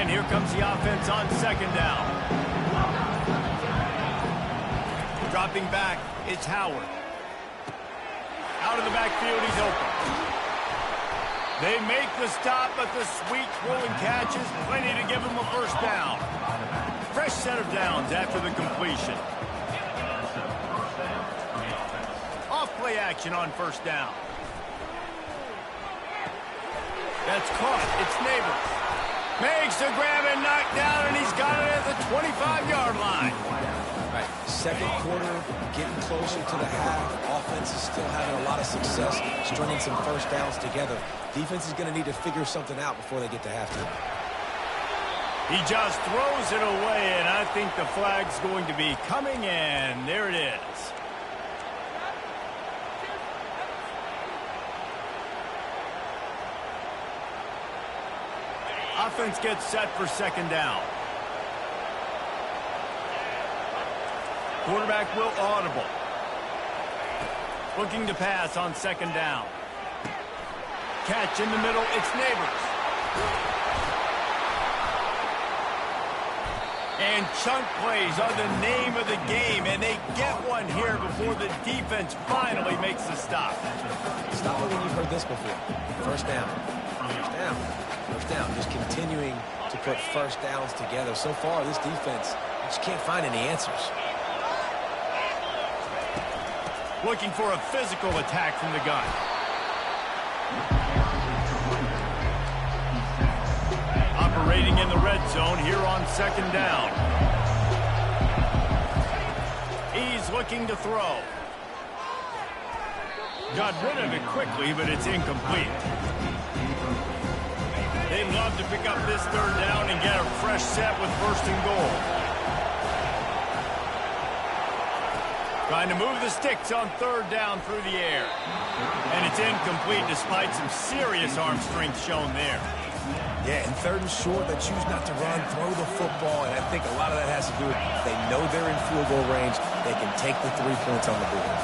And here comes the offense on second down. Dropping back, it's Howard. Out of the backfield, he's open. They make the stop, but the sweet throwing catch is plenty to give him a first down. Fresh set of downs after the completion. Off-play action on first down. That's caught. It's Neighbors. Makes the grab and knock down, and he's got it at the 25-yard line. Right. Second quarter, getting closer to the half. Offense is still having a lot of success stringing some first downs together. Defense is going to need to figure something out before they get to halftime. He just throws it away, and I think the flag's going to be coming in. There it is. Offense gets set for second down. Quarterback will audible. Looking to pass on second down. Catch in the middle, it's Neighbors. And chunk plays are the name of the game, and they get one here before the defense finally makes the stop. Stop it when you've heard this before. First down. First down. First down. Just continuing to put first downs together. So far, this defense just can't find any answers. Looking for a physical attack from the gun. Operating in the red zone here on second down. He's looking to throw. Got rid of it quickly, but it's incomplete. They'd love to pick up this third down and get a fresh set with first and goal. Trying to move the sticks on third down through the air. And it's incomplete despite some serious arm strength shown there. Yeah, and third and short, they choose not to run, throw the football, and I think a lot of that has to do with they know they're in field goal range. They can take the 3 points on the board.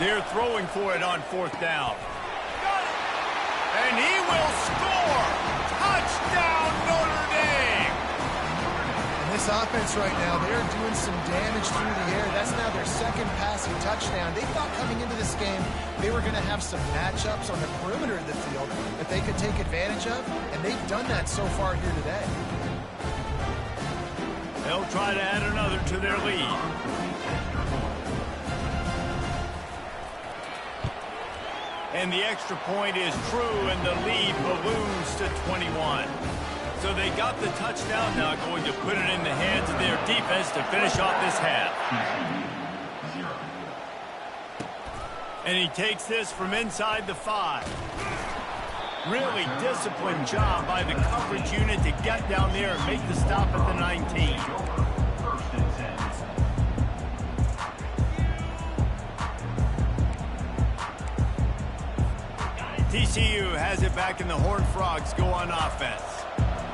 They're throwing for it on fourth down. And he will score! Touchdown, Notre Dame! This offense right now, they're doing some damage through the air. That's now their second passing touchdown. They thought coming into this game they were going to have some matchups on the perimeter of the field that they could take advantage of, and they've done that so far here today. They'll try to add another to their lead. And the extra point is true, and the lead balloons to 21. So they got the touchdown, now going to put it in the hands of their defense to finish off this half. And he takes this from inside the 5. Really disciplined job by the coverage unit to get down there and make the stop at the 19. TCU has it back, and the Horned Frogs go on offense.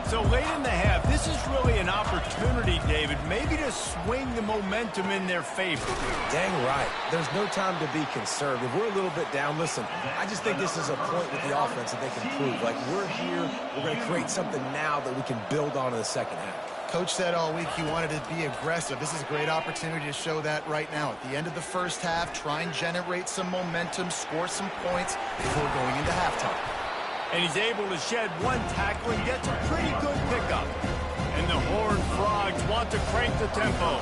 So late in the half, this is really an opportunity, David, maybe to swing the momentum in their favor. Dang right. There's no time to be conservative. We're a little bit down. Listen, I just think this is a point with the offense that they can prove. Like, we're here, we're going to create something now that we can build on in the second half. Coach said all week he wanted to be aggressive. This is a great opportunity to show that right now. At the end of the first half, try and generate some momentum, score some points before going into halftime. And he's able to shed one tackle and gets a pretty good pickup. And the Horned Frogs want to crank the tempo.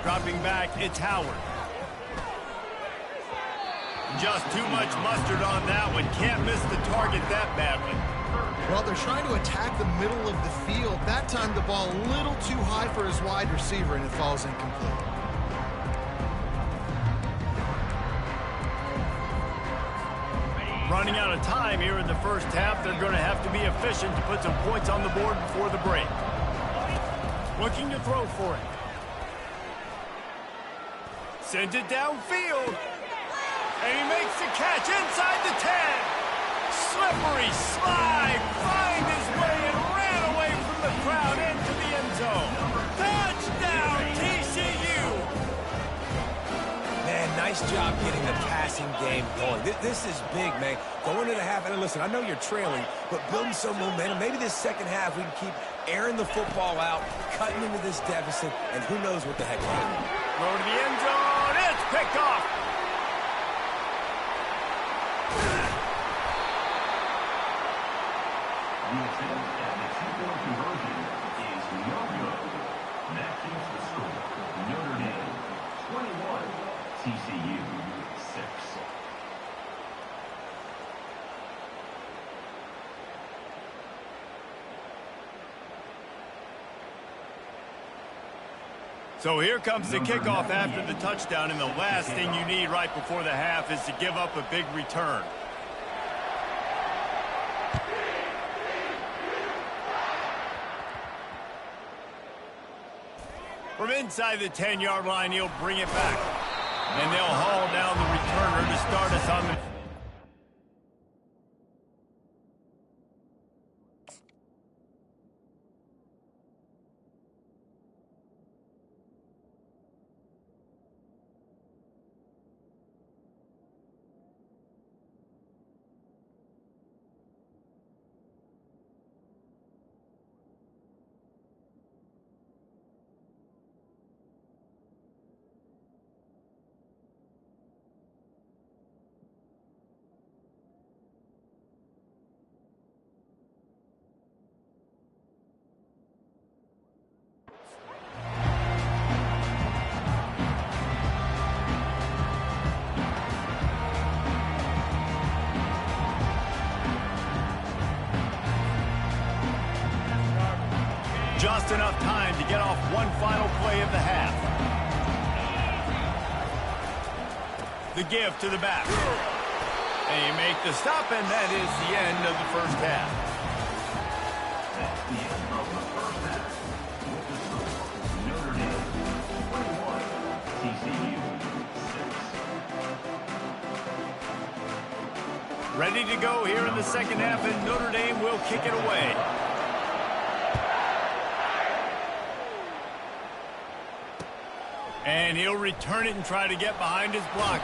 Dropping back, it's Howard. Just too much mustard on that one. Can't miss the target that badly. Well, they're trying to attack the middle of the field. That time the ball a little too high for his wide receiver, and it falls incomplete. Running out of time here in the first half. They're going to have to be efficient to put some points on the board before the break. Looking to throw for it. Sends it downfield. And he makes the catch inside the 10. Slippery slide, find his way and ran away from the crowd into the end zone. Touchdown, Nice job getting the passing game going. This is big, man. Going into the half, and listen, I know you're trailing, but building some momentum. Maybe this second half we can keep airing the football out, cutting into this deficit, and who knows what the heck will happen. Throw to the end zone. It's picked off. The attempt at the two-point conversion is no good. That keeps the score. Notre Dame 21, TCU 6. So here comes the kickoff after the touchdown, and the last thing you need right before the half is to give up a big return. From inside the 10-yard line, he'll bring it back. And they'll haul down the returner to start us on the... Just enough time to get off one final play of the half. The give to the back. And you make the stop, and that is the end of the first half. That's the end of the first half. With the score, Notre Dame 21, TCU 6. Ready to go here in the second half, and Notre Dame will kick it away. And he'll return it and try to get behind his blockers.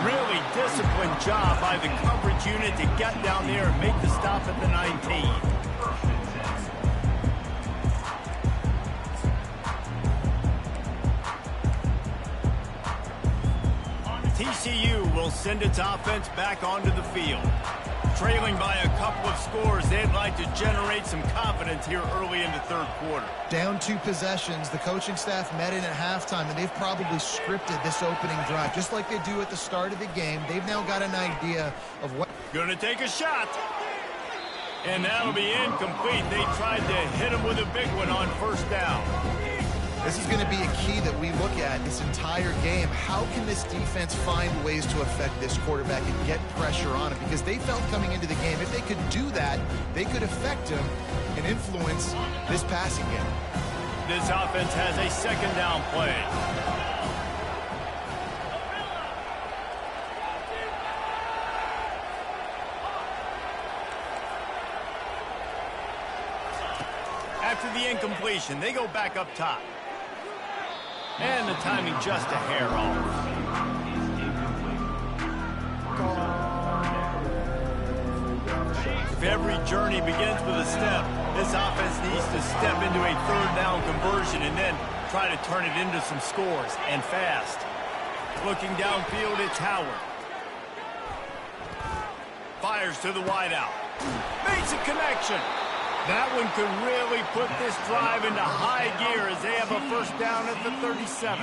Really disciplined job by the coverage unit to get down there and make the stop at the 19. TCU will send its offense back onto the field. Trailing by a couple of scores, they'd like to generate some confidence here early in the third quarter. Down 2 possessions, the coaching staff met in at halftime, and they've probably scripted this opening drive. Just like they do at the start of the game, they've now got an idea of what... Going to take a shot. And that'll be incomplete. They tried to hit him with a big one on first down. This is going to be a key that we look at this entire game. How can this defense find ways to affect this quarterback and get pressure on him? Because they felt coming into the game, if they could do that, they could affect him and influence this passing game. This offense has a second down play. After the incompletion, they go back up top. And the timing just a hair off. If every journey begins with a step, this offense needs to step into a third down conversion and then try to turn it into some scores, and fast. Looking downfield, it's Howard. Fires to the wideout. Makes a connection. That one could really put this drive into high gear as they have a first down at the 37.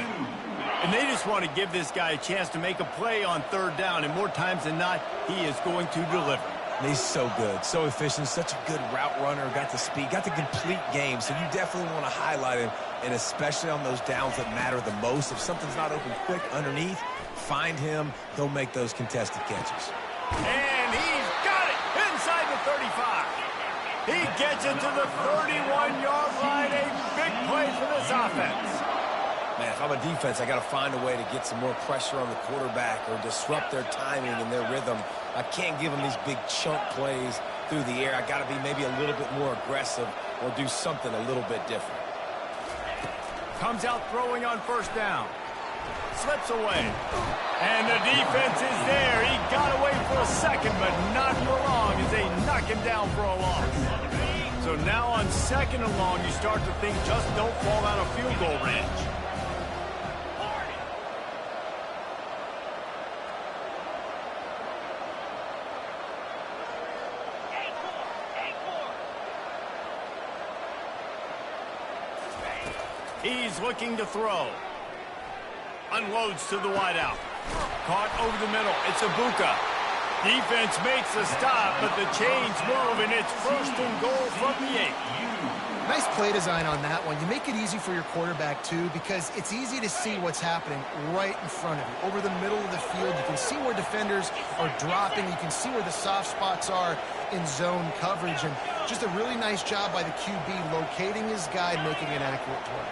And they just want to give this guy a chance to make a play on third down, and more times than not, he is going to deliver. He's so good, so efficient, such a good route runner, got the speed, got the complete game, so you definitely want to highlight him, and especially on those downs that matter the most. If something's not open quick underneath, find him, he'll make those contested catches. And he's got it inside the 35. He gets it to the 31-yard line. A big play for this offense. Man, if I'm a defense, I got to find a way to get some more pressure on the quarterback or disrupt their timing and their rhythm. I can't give them these big chunk plays through the air. I got to be maybe a little bit more aggressive or do something a little bit different. Comes out throwing on first down. Slips away. And the defense is there. He got away for a second, but not for long as they knock him down for a loss. So now on 2nd and long, you start to think just don't fall out of field goal range. He's looking to throw. Unloads to the wideout. Caught over the middle. It's Ibuka. Defense makes the stop, but the chains move, and it's 1st and goal from the 8. Nice play design on that one. You make it easy for your quarterback, too, because it's easy to see what's happening right in front of you. Over the middle of the field, you can see where defenders are dropping. You can see where the soft spots are in zone coverage. And just a really nice job by the QB locating his guy, making an accurate play.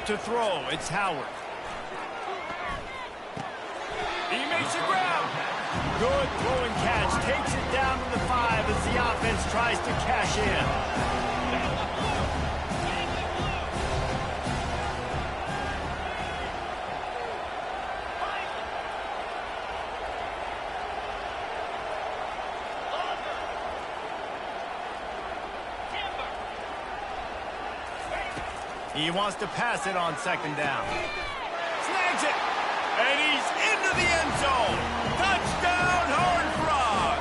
To throw, it's Howard. He makes a grab. Good throw and catch. Takes it down to the 5 as the offense tries to cash in. He wants to pass it on 2nd down. Snags it. And he's into the end zone. Touchdown, Horned Frog.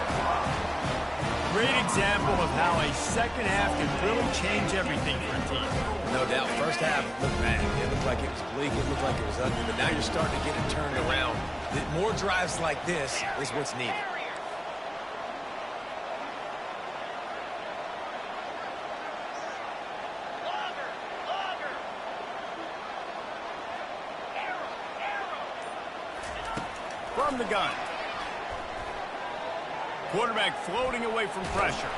Great example of how a second half can really change everything for a team. No doubt. First half looked bad. It looked like it was bleak. It looked like it was ugly. But now you're starting to get it turned around. More drives like this is what's needed. From the gun. Quarterback floating away from pressure.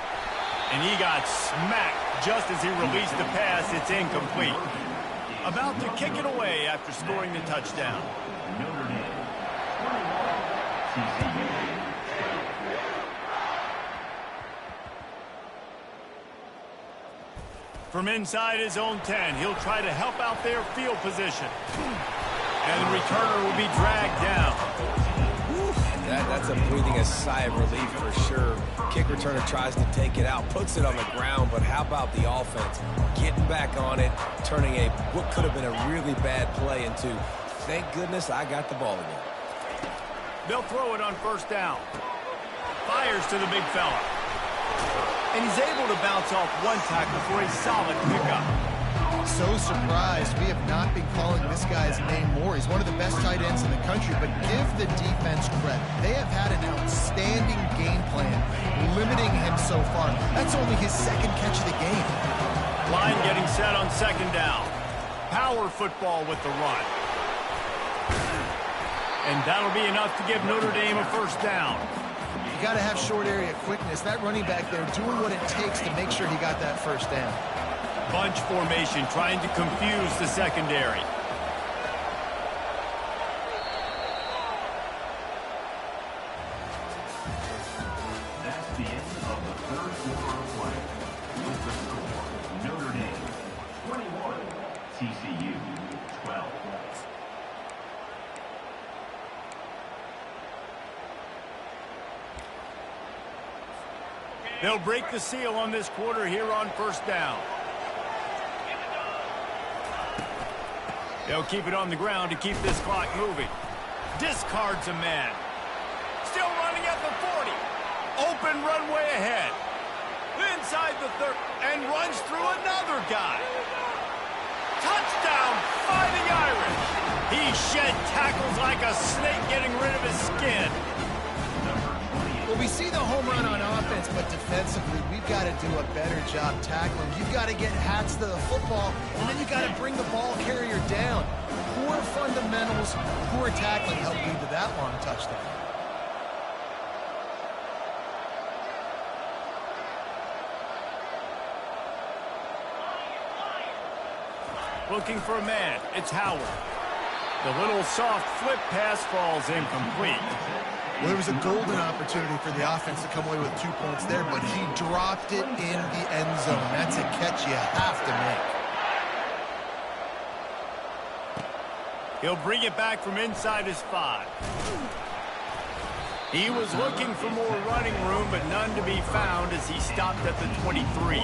And he got smacked just as he released the pass. It's incomplete. About to kick it away after scoring the touchdown. Notre Dame, 21, TCU. From inside his own 10, he'll try to help out their field position. And the returner will be dragged down. That's a breathing a sigh of relief for sure. Kick returner tries to take it out, puts it on the ground, but how about the offense? Getting back on it, turning what could have been a really bad play into, thank goodness I got the ball again. They'll throw it on 1st down. Fires to the big fella. And he's able to bounce off one tackle for a solid pickup. So surprised we have not been calling this guy's name more. He's one of the best tight ends in the country, but give the defense credit. They have had an outstanding game plan, limiting him so far. That's only his 2nd catch of the game. Line getting set on 2nd down. Power football with the run. And that'll be enough to give Notre Dame a 1st down. You got to have short area quickness. That running back there doing what it takes to make sure he got that 1st down. Bunch formation, trying to confuse the secondary. That's the end of the 3rd quarter of play. With the score, Notre Dame, 21, TCU, 12. They'll break the seal on this quarter here on 1st down. They'll keep it on the ground to keep this clock moving. Discards a man. Still running at the 40. Open runway ahead. Inside the 30. And runs through another guy. Touchdown, Fighting Irish. He shed tackles like a snake getting rid of his skin. Well, we see the home run on offense, but defensively, we've got to do a better job tackling. You've got to get hats to the football, and then you got to bring the ball carrier down. Poor fundamentals, poor tackling helped lead to that long touchdown. Looking for a man. It's Howard. The little soft flip pass falls incomplete. Well, there was a golden opportunity for the offense to come away with 2 points there, but he dropped it in the end zone. That's a catch you have to make. He'll bring it back from inside his 5. He was looking for more running room, but none to be found as he stopped at the 23.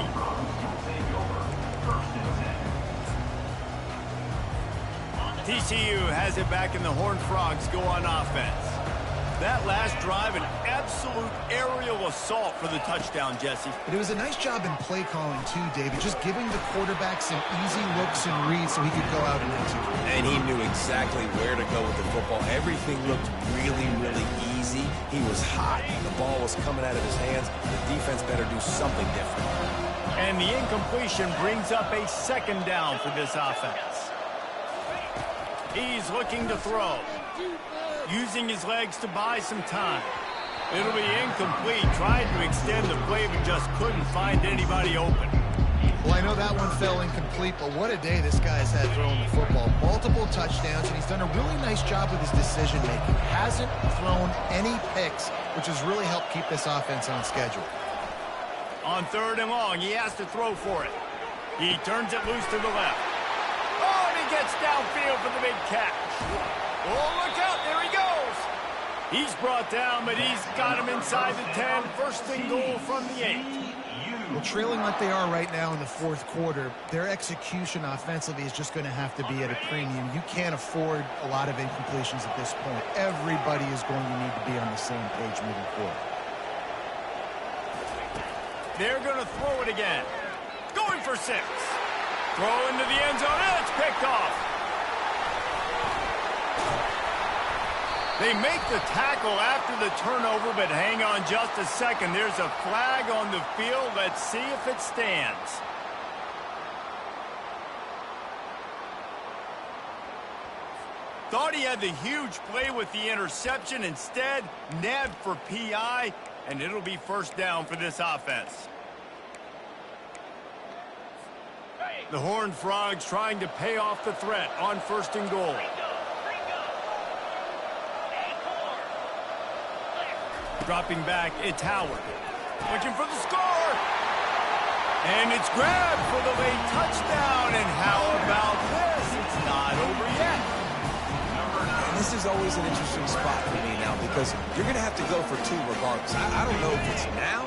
TCU has it back, and the Horned Frogs go on offense. That last drive, an absolute aerial assault for the touchdown, Jesse. But it was a nice job in play calling, too, David, just giving the quarterback some easy looks and reads so he could go out and execute. And he knew exactly where to go with the football. Everything looked really, really easy. He was hot. The ball was coming out of his hands. The defense better do something different. And the incompletion brings up a 2nd down for this offense. He's looking to throw, using his legs to buy some time. It'll be incomplete. Tried to extend the play, but just couldn't find anybody open. Well, I know that one fell incomplete, but what a day this guy's had throwing the football. Multiple touchdowns, and he's done a really nice job with his decision-making. Hasn't thrown any picks, which has really helped keep this offense on schedule. On 3rd and long, he has to throw for it. He turns it loose to the left. Oh, and he gets downfield for the big catch. Oh, look out, there he goes. He's brought down, but he's got him inside the 10. 1st and goal from the 8. Well, trailing like they are right now in the 4th quarter, their execution offensively is just going to have to be at a premium. You can't afford a lot of incompletions at this point. Everybody is going to need to be on the same page moving forward. They're going to throw it again. Going for 6. Throw into the end zone, and it's picked off. They make the tackle after the turnover, but hang on just a second. There's a flag on the field. Let's see if it stands. Thought he had the huge play with the interception. Instead, nabbed for PI, and it'll be 1st down for this offense. The Horned Frogs trying to pay off the threat on 1st and goal. Dropping back, it's Howard. Looking for the score. And it's grabbed for the late touchdown. And how about this? It's not over yet. And this is always an interesting spot for me now because you're going to have to go for 2 regardless. I don't know if it's now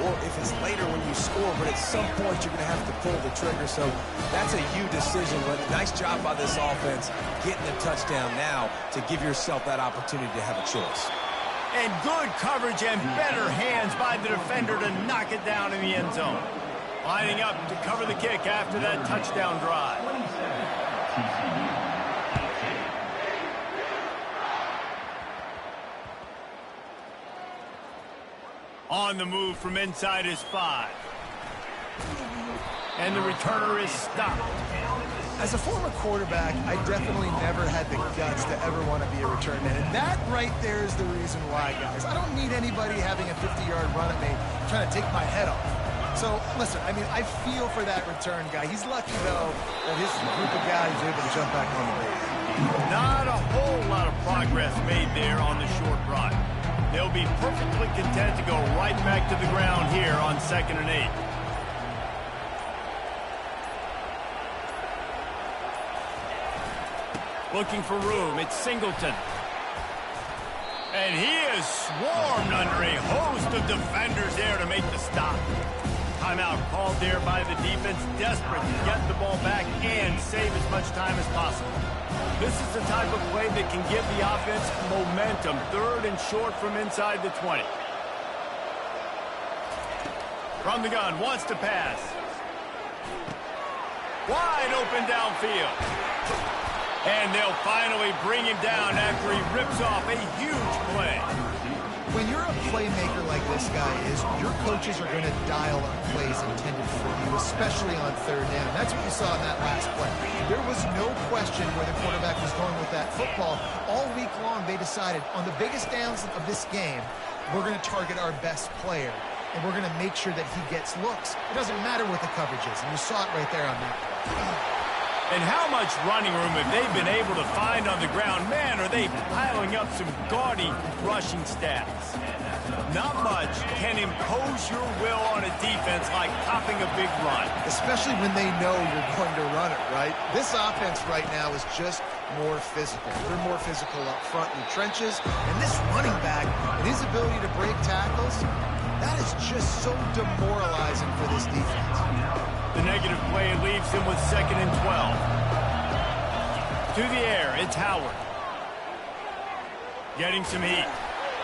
or if it's later when you score, but at some point you're going to have to pull the trigger. So that's a huge decision, but nice job by this offense getting the touchdown now to give yourself that opportunity to have a choice. And good coverage and better hands by the defender to knock it down in the end zone. Lining up to cover the kick after that touchdown drive. On the move from inside his 5. And the returner is stopped. As a former quarterback, I definitely never had the guts to ever want to be a return man. And that right there is the reason why, guys. I don't need anybody having a 50-yard run at me trying to take my head off. So, listen, I mean, I feel for that return guy. He's lucky, though, that his group of guys are able to jump back on the base. Not a whole lot of progress made there on the short run. They'll be perfectly content to go right back to the ground here on 2nd and 8. Looking for room, it's Singleton. And he is swarmed under a host of defenders there to make the stop. Timeout called there by the defense, desperate to get the ball back and save as much time as possible. This is the type of play that can give the offense momentum. 3rd and short from inside the 20. From the gun, wants to pass. Wide open downfield. And they'll finally bring him down after he rips off a huge play. When you're a playmaker like this guy is, your coaches are going to dial up plays intended for you, especially on 3rd down. That's what you saw in that last play. There was no question where the quarterback was going with that football. All week long, they decided on the biggest downs of this game, we're going to target our best player, and we're going to make sure that he gets looks. It doesn't matter what the coverage is, and you saw it right there on that play. And how much running room have they been able to find on the ground? Man, are they piling up some gaudy rushing stats. Not much can impose your will on a defense like popping a big run. Especially when they know you're going to run it, right? This offense right now is just more physical. They're more physical up front in the trenches. And this running back and his ability to break tackles, that is just so demoralizing for this defense. The negative play leaves him with 2nd and 12. To the air, it's Howard. Getting some heat.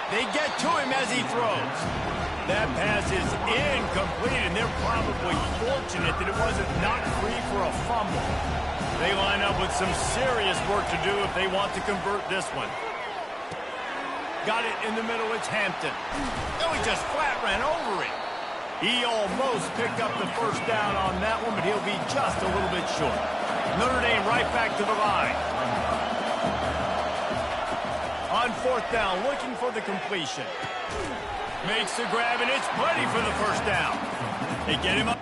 They get to him as he throws. That pass is incomplete, and they're probably fortunate that it wasn't knocked free for a fumble. They line up with some serious work to do if they want to convert this one. Got it in the middle, it's Hampton. Oh, he just flat ran over it. He almost picked up the first down on that one, but he'll be just a little bit short. Notre Dame right back to the line. On 4th down, looking for the completion. Makes the grab, and it's plenty for the first down. They get him up.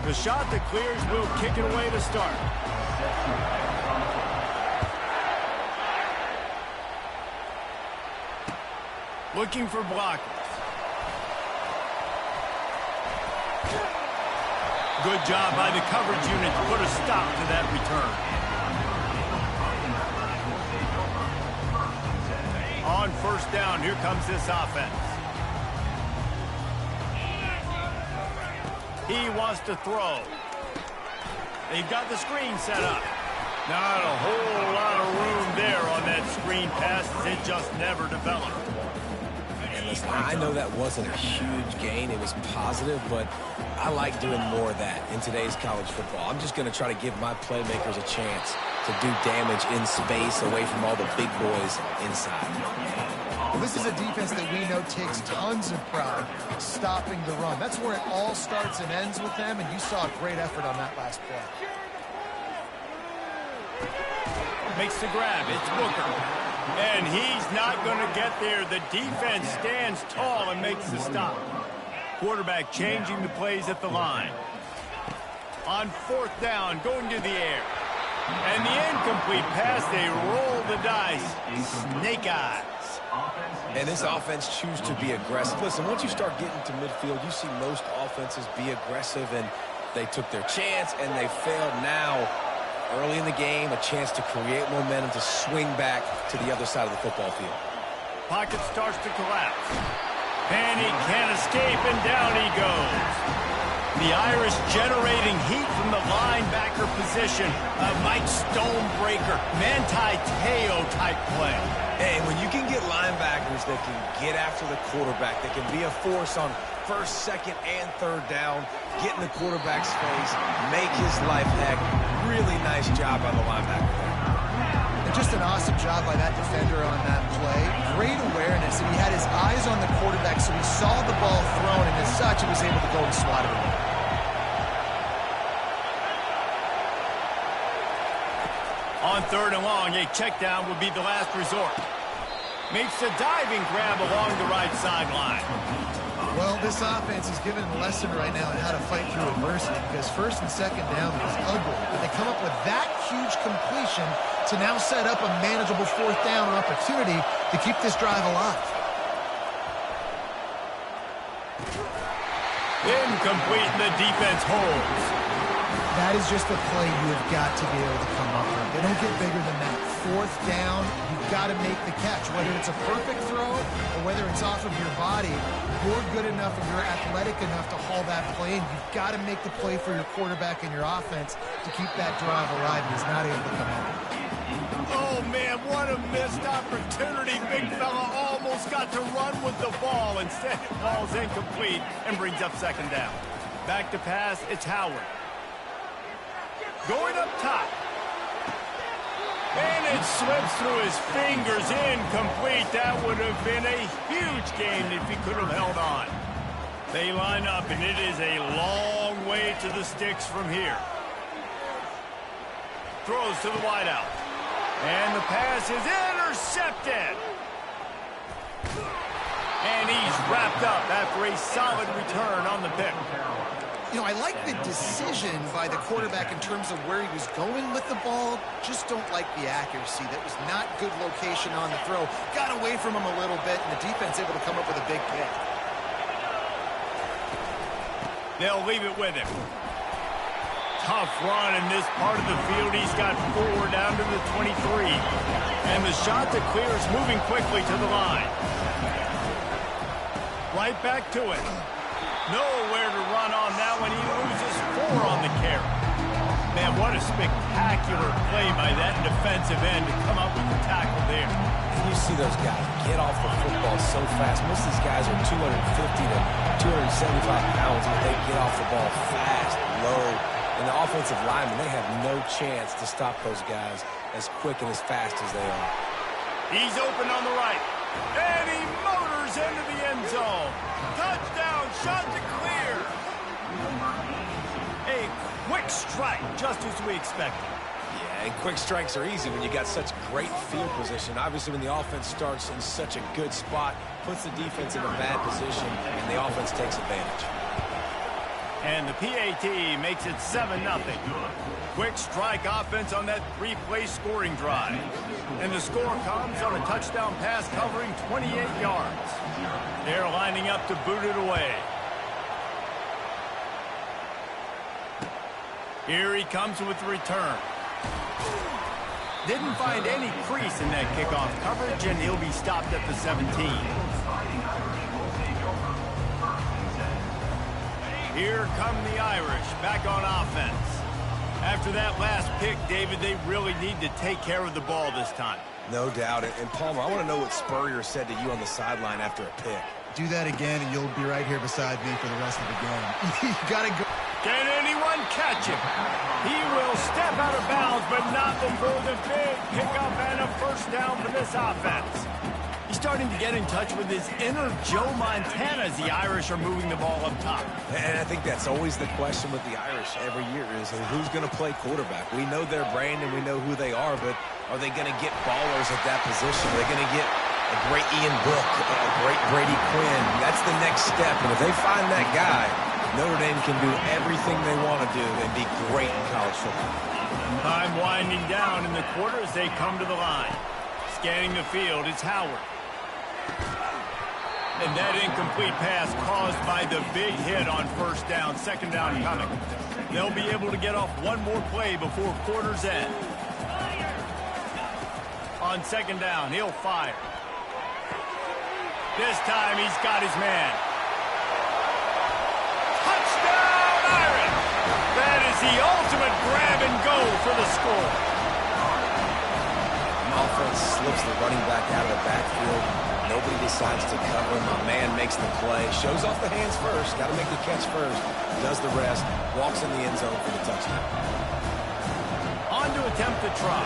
The shot that clears will kick it away to start. Looking for blockers. Good job by the coverage unit to put a stop to that return. On 1st down, here comes this offense. He wants to throw. They've got the screen set up. Not a whole lot of room there on that screen pass. It just never developed. And listen, I know that wasn't a huge gain. It was positive, but I like doing more of that in today's college football. I'm just going to try to give my playmakers a chance to do damage in space away from all the big boys inside. Well, this is a defense that we know takes tons of pride stopping the run. That's where it all starts and ends with them, and you saw a great effort on that last play. Makes the grab. It's Booker. And he's not going to get there. The defense stands tall and makes the stop. Quarterback changing the plays at the line. On 4th down, going to the air. And the incomplete pass, they roll the dice. Snake eyes. And this offense chooses to be aggressive. Listen, once you start getting to midfield, you see most offenses be aggressive, and they took their chance, and they failed now. Early in the game, a chance to create momentum to swing back to the other side of the football field. Pocket starts to collapse. And he can't escape, and down he goes. The Irish generating heat from the linebacker position. A Mike Stonebreaker, Manti Te'o type play. Hey, when you can get linebackers that can get after the quarterback, that can be a force on 1st, 2nd, and 3rd down, get in the quarterback's face, make his life heck. Really nice job by the linebacker there. And just an awesome job by that defender on that play. Great awareness, and he had his eyes on the quarterback, so he saw the ball thrown, and as such, he was able to go and swat it away. On 3rd and long, a check down would be the last resort. Makes a diving grab along the right sideline. Well, this offense is given a lesson right now on how to fight through adversity, because 1st and 2nd down is ugly. But they come up with that huge completion to now set up a manageable 4th down opportunity to keep this drive alive. Incomplete, and the defense holds. That is just a play you have got to be able to come up with. They don't get bigger than that. Fourth down, you've got to make the catch. Whether it's a perfect throw or whether it's off of your body, you're good enough and you're athletic enough to haul that play, and you've got to make the play for your quarterback and your offense to keep that drive alive. He's not able to come up. Oh, man, what a missed opportunity. Big fella almost got to run with the ball. Instead, it falls incomplete and brings up second down. Back to pass, it's Howard. Going up top. And it slips through his fingers, incomplete. That would have been a huge gain if he could have held on. They line up, and it is a long way to the sticks from here. Throws to the wideout. And the pass is intercepted. And he's wrapped up after a solid return on the pick. You know, I like the decision by the quarterback in terms of where he was going with the ball. Just don't like the accuracy. That was not good location on the throw. Got away from him a little bit, and the defense able to come up with a big pick. They'll leave it with him. Tough run in this part of the field. He's got 4 down to the 23. And the shot that clears moving quickly to the line. Right back to it. Nowhere to run on now when he loses 4 on the carry. Man, what a spectacular play by that defensive end to come up with the tackle there. And you see those guys get off the football so fast. Most of these guys are 250 to 275 pounds, but they get off the ball fast, low. And the offensive linemen, they have no chance to stop those guys as quick and as fast as they are. He's open on the right. And he motors into the end zone. Touchdown, shot to clear. A quick strike, just as we expected. Yeah, and quick strikes are easy when you got such great field position. Obviously, when the offense starts in such a good spot, puts the defense in a bad position, and the offense takes advantage. And the PAT makes it 7-0. Quick strike offense on that 3-play scoring drive. And the score comes on a touchdown pass covering 28 yards. They're lining up to boot it away. Here he comes with the return. Didn't find any crease in that kickoff coverage, and he'll be stopped at the 17. Here come the Irish, back on offense. After that last pick, David, they really need to take care of the ball this time. No doubt. And Palmer, I want to know what Spurrier said to you on the sideline after a pick. Do that again, and you'll be right here beside me for the rest of the game. You got to go. Can anyone catch him? He will step out of bounds, but not before the big pickup and a first down for this offense. He's starting to get in touch with his inner Joe Montana as the Irish are moving the ball up top. And I think that's always the question with the Irish every year is who's going to play quarterback. We know their brand and we know who they are, but are they going to get ballers at that position? Are they going to get a great Ian Book, a great Brady Quinn? That's the next step, and if they find that guy, Notre Dame can do everything they want to do and be great in college football. Time winding down in the quarter as they come to the line. Scanning the field, it's Howard. And that incomplete pass caused by the big hit on first down, second down coming. They'll be able to get off one more play before quarter's end. On second down, he'll fire. This time he's got his man. Touchdown, Irish! That is the ultimate grab and go for the score. The offense slips the running back out of the backfield. Nobody decides to cover him. A man makes the play. Shows off the hands first. Got to make the catch first. Does the rest. Walks in the end zone for the touchdown. On to attempt the try.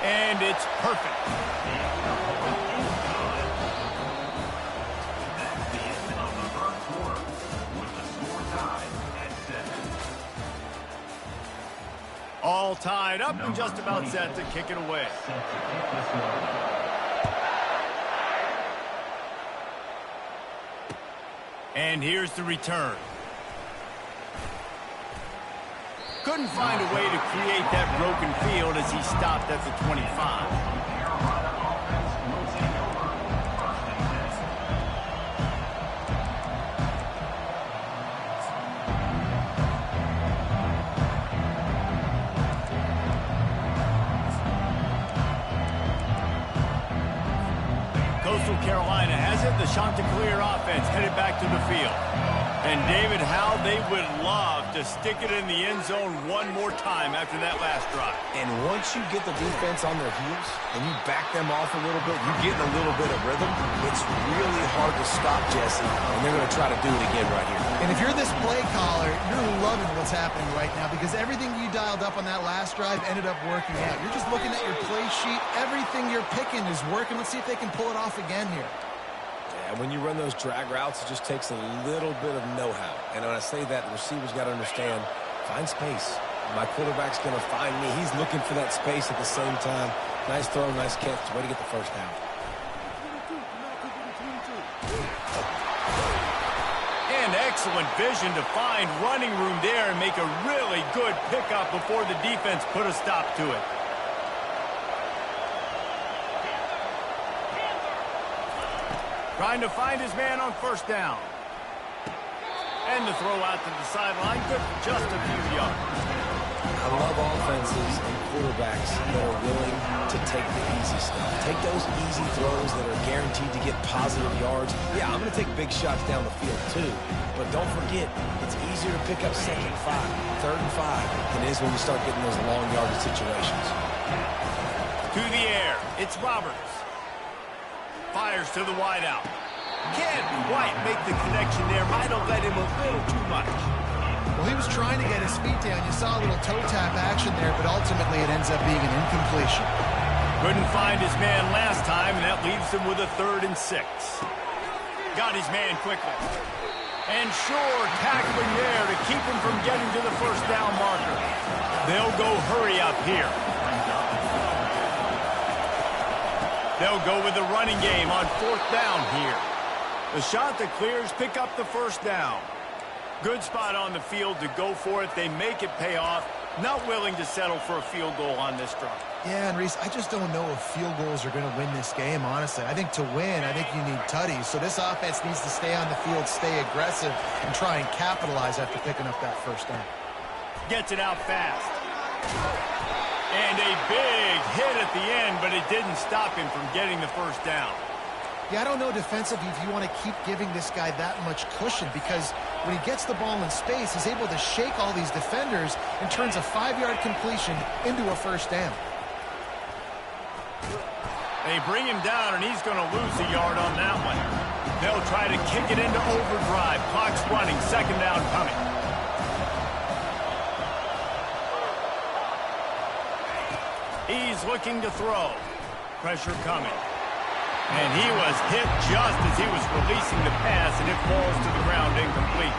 And it's perfect. All tied up and just about set to kick it away. And here's the return. Couldn't find a way to create that broken field as he stopped at the 25. Carolina has it. The Chanticleer offense headed back to the field. And, David, how they would love to stick it in the end zone one more time after that last drive. And once you get the defense on their heels and you back them off a little bit, you get in a little bit of rhythm, it's really hard to stop, Jesse, and they're going to try to do it again right here. And if you're this play caller, you're loving what's happening right now because everything you dialed up on that last drive ended up working out. You're just looking at your play sheet. Everything you're picking is working. Let's see if they can pull it off again here. And when you run those drag routes, it just takes a little bit of know-how. And when I say that, the receivers got to understand, find space. My quarterback's going to find me. He's looking for that space at the same time. Nice throw, nice catch. Way to get the first down. And excellent vision to find running room there and make a really good pickup before the defense put a stop to it. Trying to find his man on first down. And the throw out to the sideline, good for just a few yards. I love offenses and quarterbacks that are willing to take the easy stuff. Take those easy throws that are guaranteed to get positive yards. Yeah, I'm going to take big shots down the field too. But don't forget, it's easier to pick up second and 5, third and 5 than it is when you start getting those long yardage situations. To the air, it's Roberts. Fires to the wideout. Can't quite make the connection there. Might have let him a little too much. Well, he was trying to get his feet down. You saw a little toe tap action there, but ultimately it ends up being an incompletion. Couldn't find his man last time, and that leaves him with a 3rd and 6. Got his man quickly. And sure, tackling there to keep him from getting to the first down marker. They'll go hurry up here. They'll go with the running game on 4th down here. The Chanticleers pick up the first down. Good spot on the field to go for it. They make it pay off. Not willing to settle for a field goal on this drive. Yeah, and Reese, I just don't know if field goals are going to win this game, honestly. I think to win, I think you need tutties. So this offense needs to stay on the field, stay aggressive, and try and capitalize after picking up that first down. Gets it out fast. And a big hit at the end, but it didn't stop him from getting the first down. Yeah, I don't know defensively if you want to keep giving this guy that much cushion because when he gets the ball in space, he's able to shake all these defenders and turns a 5-yard completion into a first down. They bring him down, and he's going to lose a yard on that one. They'll try to kick it into overdrive. Clock's running, 2nd down coming. He's looking to throw. Pressure coming. And he was hit just as he was releasing the pass, and it falls to the ground incomplete.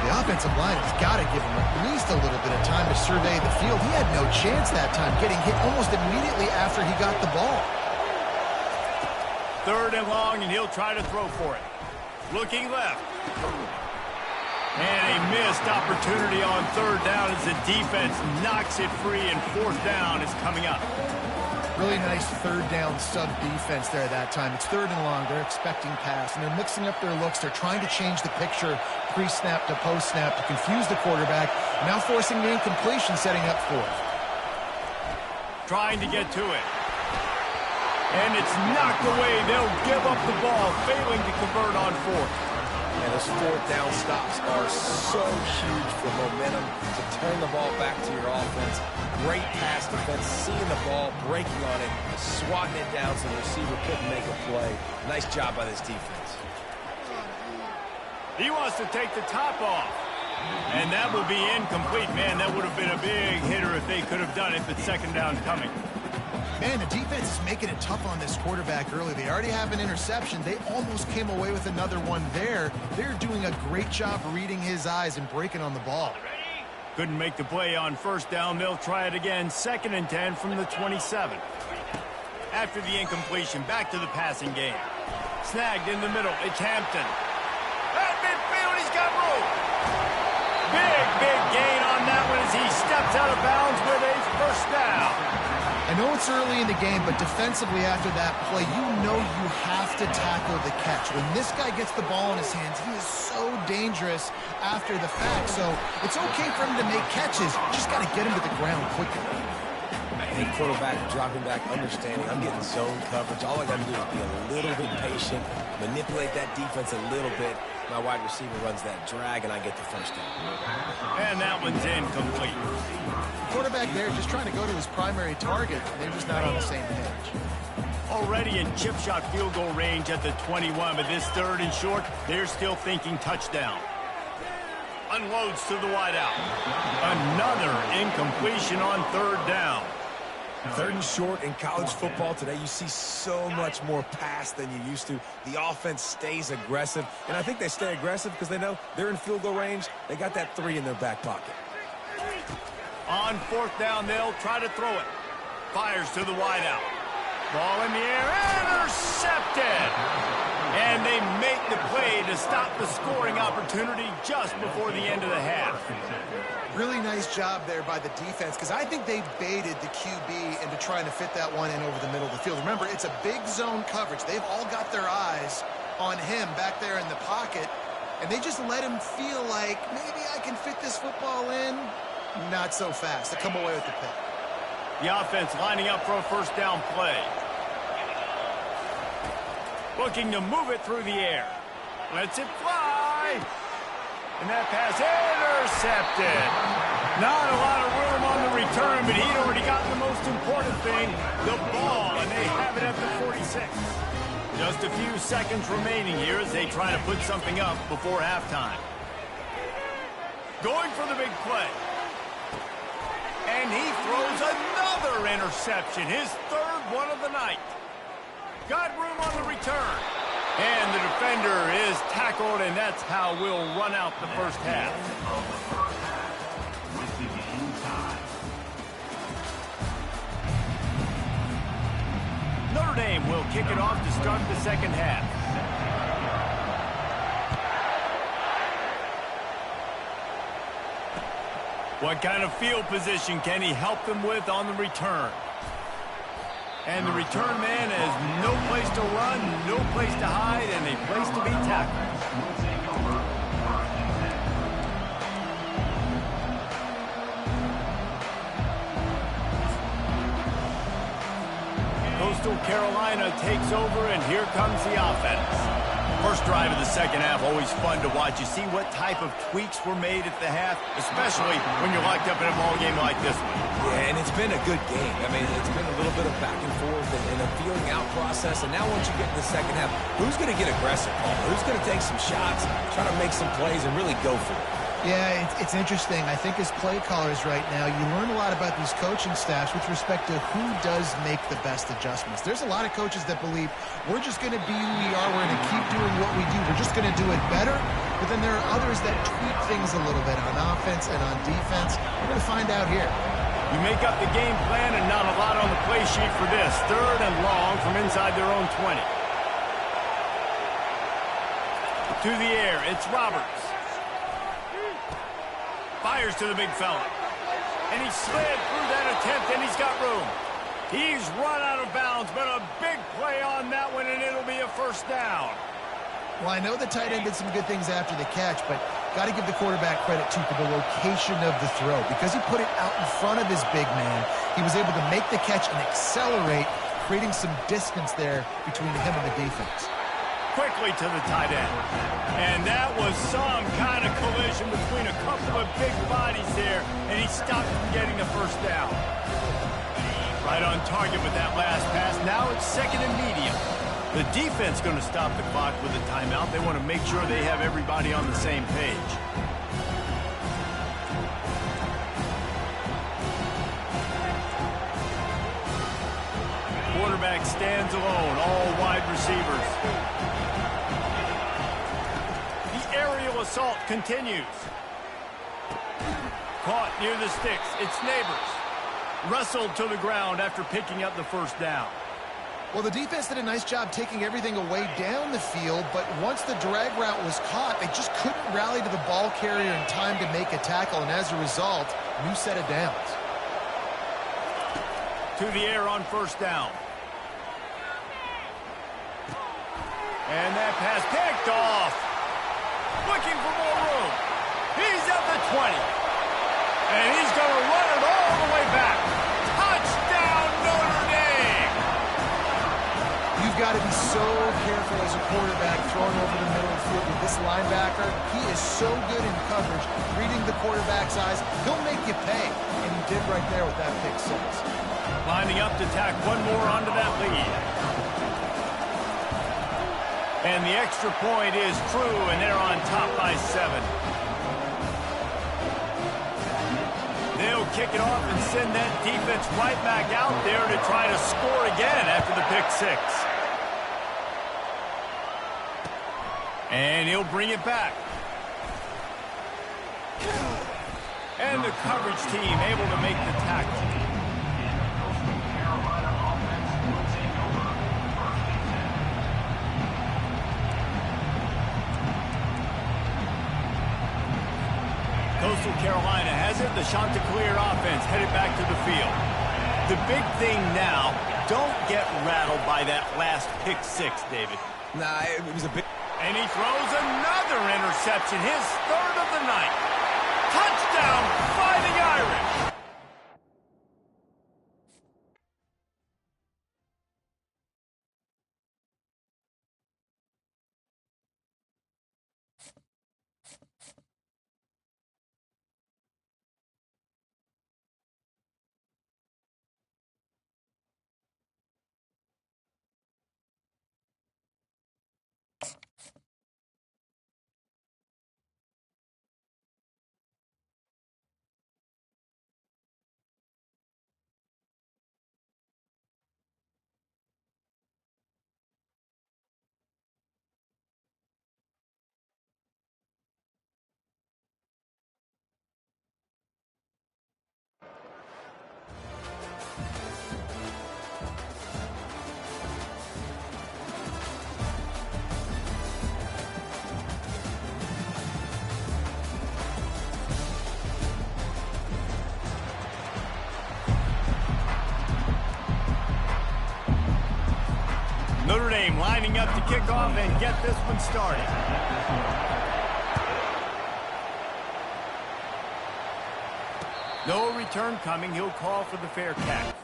The offensive line has got to give him at least a little bit of time to survey the field. He had no chance that time, getting hit almost immediately after he got the ball. 3rd and long, and he'll try to throw for it. Looking left. And a missed opportunity on 3rd down as the defense knocks it free, and 4th down is coming up. Really nice 3rd down sub defense there that time. It's 3rd and long. They're expecting pass, and they're mixing up their looks. They're trying to change the picture pre-snap to post-snap to confuse the quarterback. Now forcing the incompletion, setting up 4th. Trying to get to it. And it's knocked away. They'll give up the ball, failing to convert on 4th. And those 4th down stops are so huge for momentum to turn the ball back to your offense. Great pass defense, seeing the ball, breaking on it, swatting it down so the receiver couldn't make a play. Nice job by this defense. He wants to take the top off. And that will be incomplete. Man, that would have been a big hitter if they could have done it, but 2nd down coming. Man, the defense is making it tough on this quarterback early. They already have an interception. They almost came away with another one there. They're doing a great job reading his eyes and breaking on the ball. Couldn't make the play on 1st down. They'll try it again. 2nd and 10 from the 27. After the incompletion, back to the passing game. Snagged in the middle. It's Hampton. At midfield, he's got room. Big gain on that one as he steps out of bounds with a first down. I know it's early in the game, but defensively after that play, you know you have to tackle the catch. When this guy gets the ball in his hands, he is so dangerous after the fact. So it's okay for him to make catches. Just got to get him to the ground quickly. And quarterback dropping back, understanding I'm getting zone coverage. All I got to do is be a little bit patient, manipulate that defense a little bit. My wide receiver runs that drag, and I get the first down. And that one's incomplete. Quarterback there just trying to go to his primary target. They're just not on the same page. Already in chip shot field goal range at the 21, but this third and short, they're still thinking touchdown. Unloads to the wideout. Another incompletion on third down. Third and short in college football today, you see so much more pass than you used to. The offense stays aggressive, and I think they stay aggressive because they know they're in field goal range. They got that 3 in their back pocket. On fourth down, they'll try to throw it. Fires to the wideout. Ball in the air, intercepted! And they make the play to stop the scoring opportunity just before the end of the half. Really nice job there by the defense, because I think they baited the QB into trying to fit that one in over the middle of the field. Remember, it's a big zone coverage. They've all got their eyes on him back there in the pocket, and they just let him feel like, maybe I can fit this football in. Not so fast. They come away with the pick. The offense lining up for a first down play. Looking to move it through the air. Lets it fly. And that pass intercepted. Not a lot of room on the return, but he'd already gotten the most important thing, the ball, and they have it at the 46. Just a few seconds remaining here as they try to put something up before halftime. Going for the big play. And he throws another interception, his third one of the night. Got room on the return. And the defender is tackled, and that's how we'll run out the first half. With the game tied. Notre Dame will kick it off to start the second half. What kind of field position can he help them with on the return? And the return man has no place to run, no place to hide, and a place to be tackled. Coastal Carolina takes over, and here comes the offense. First drive of the second half, always fun to watch. You see what type of tweaks were made at the half, especially when you're locked up in a ball game like this one. Yeah, and it's been a good game. I mean, it's been a little bit of back and forth and a feeling out process. And now once you get in the second half, who's going to get aggressive, Paul? Who's going to take some shots, try to make some plays, and really go for it? Yeah, it's interesting. I think as play callers right now, you learn a lot about these coaching staffs with respect to who does make the best adjustments. There's a lot of coaches that believe we're just going to be who we are. We're going to keep doing what we do. We're just going to do it better. But then there are others that tweak things a little bit on offense and on defense. We're going to find out here. You make up the game plan and not a lot on the play sheet for this. Third and long from inside their own 20. To the air, it's Roberts. Fires to the big fella. And he slid through that attempt, and he's got room. He's run out of bounds, but a big play on that one, and it'll be a first down. Well, I know the tight end did some good things after the catch, but got to give the quarterback credit, too, for the location of the throw. Because he put it out in front of his big man, he was able to make the catch and accelerate, creating some distance there between him and the defense. Quickly to the tight end. And that was some kind of collision between a couple of big bodies there, and he stopped from getting the first down. Right on target with that last pass. Now it's second and medium. The defense going to stop the clock with a timeout. They want to make sure they have everybody on the same page. Quarterback stands alone, all wide receivers. The aerial assault continues. Caught near the sticks. It's Neighbors. Wrestled to the ground after picking up the first down. Well, the defense did a nice job taking everything away down the field, but once the drag route was caught, they just couldn't rally to the ball carrier in time to make a tackle, and as a result, new set of downs. To the air on first down. And that pass picked off. Looking for more room. He's at the 20. And he's going to run it all the way back. Touchdown! got to be so careful as a quarterback throwing over the middle of the field with this linebacker. He is so good in coverage, reading the quarterback's eyes. He'll make you pay, and he did right there with that pick six. Lining up to tack one more onto that lead. And the extra point is true, and they're on top by 7. They'll kick it off and send that defense right back out there to try to score again after the pick six. And he'll bring it back. And the coverage team able to make the tackle. Coastal Carolina has it. The Chanticleer offense headed back to the field. The big thing now, don't get rattled by that last pick six, David. Nah, it was a big... And he throws another interception, his third of the night. Touchdown, Fighting Irish. Notre Dame lining up to kick off and get this one started. No return coming. He'll call for the fair catch.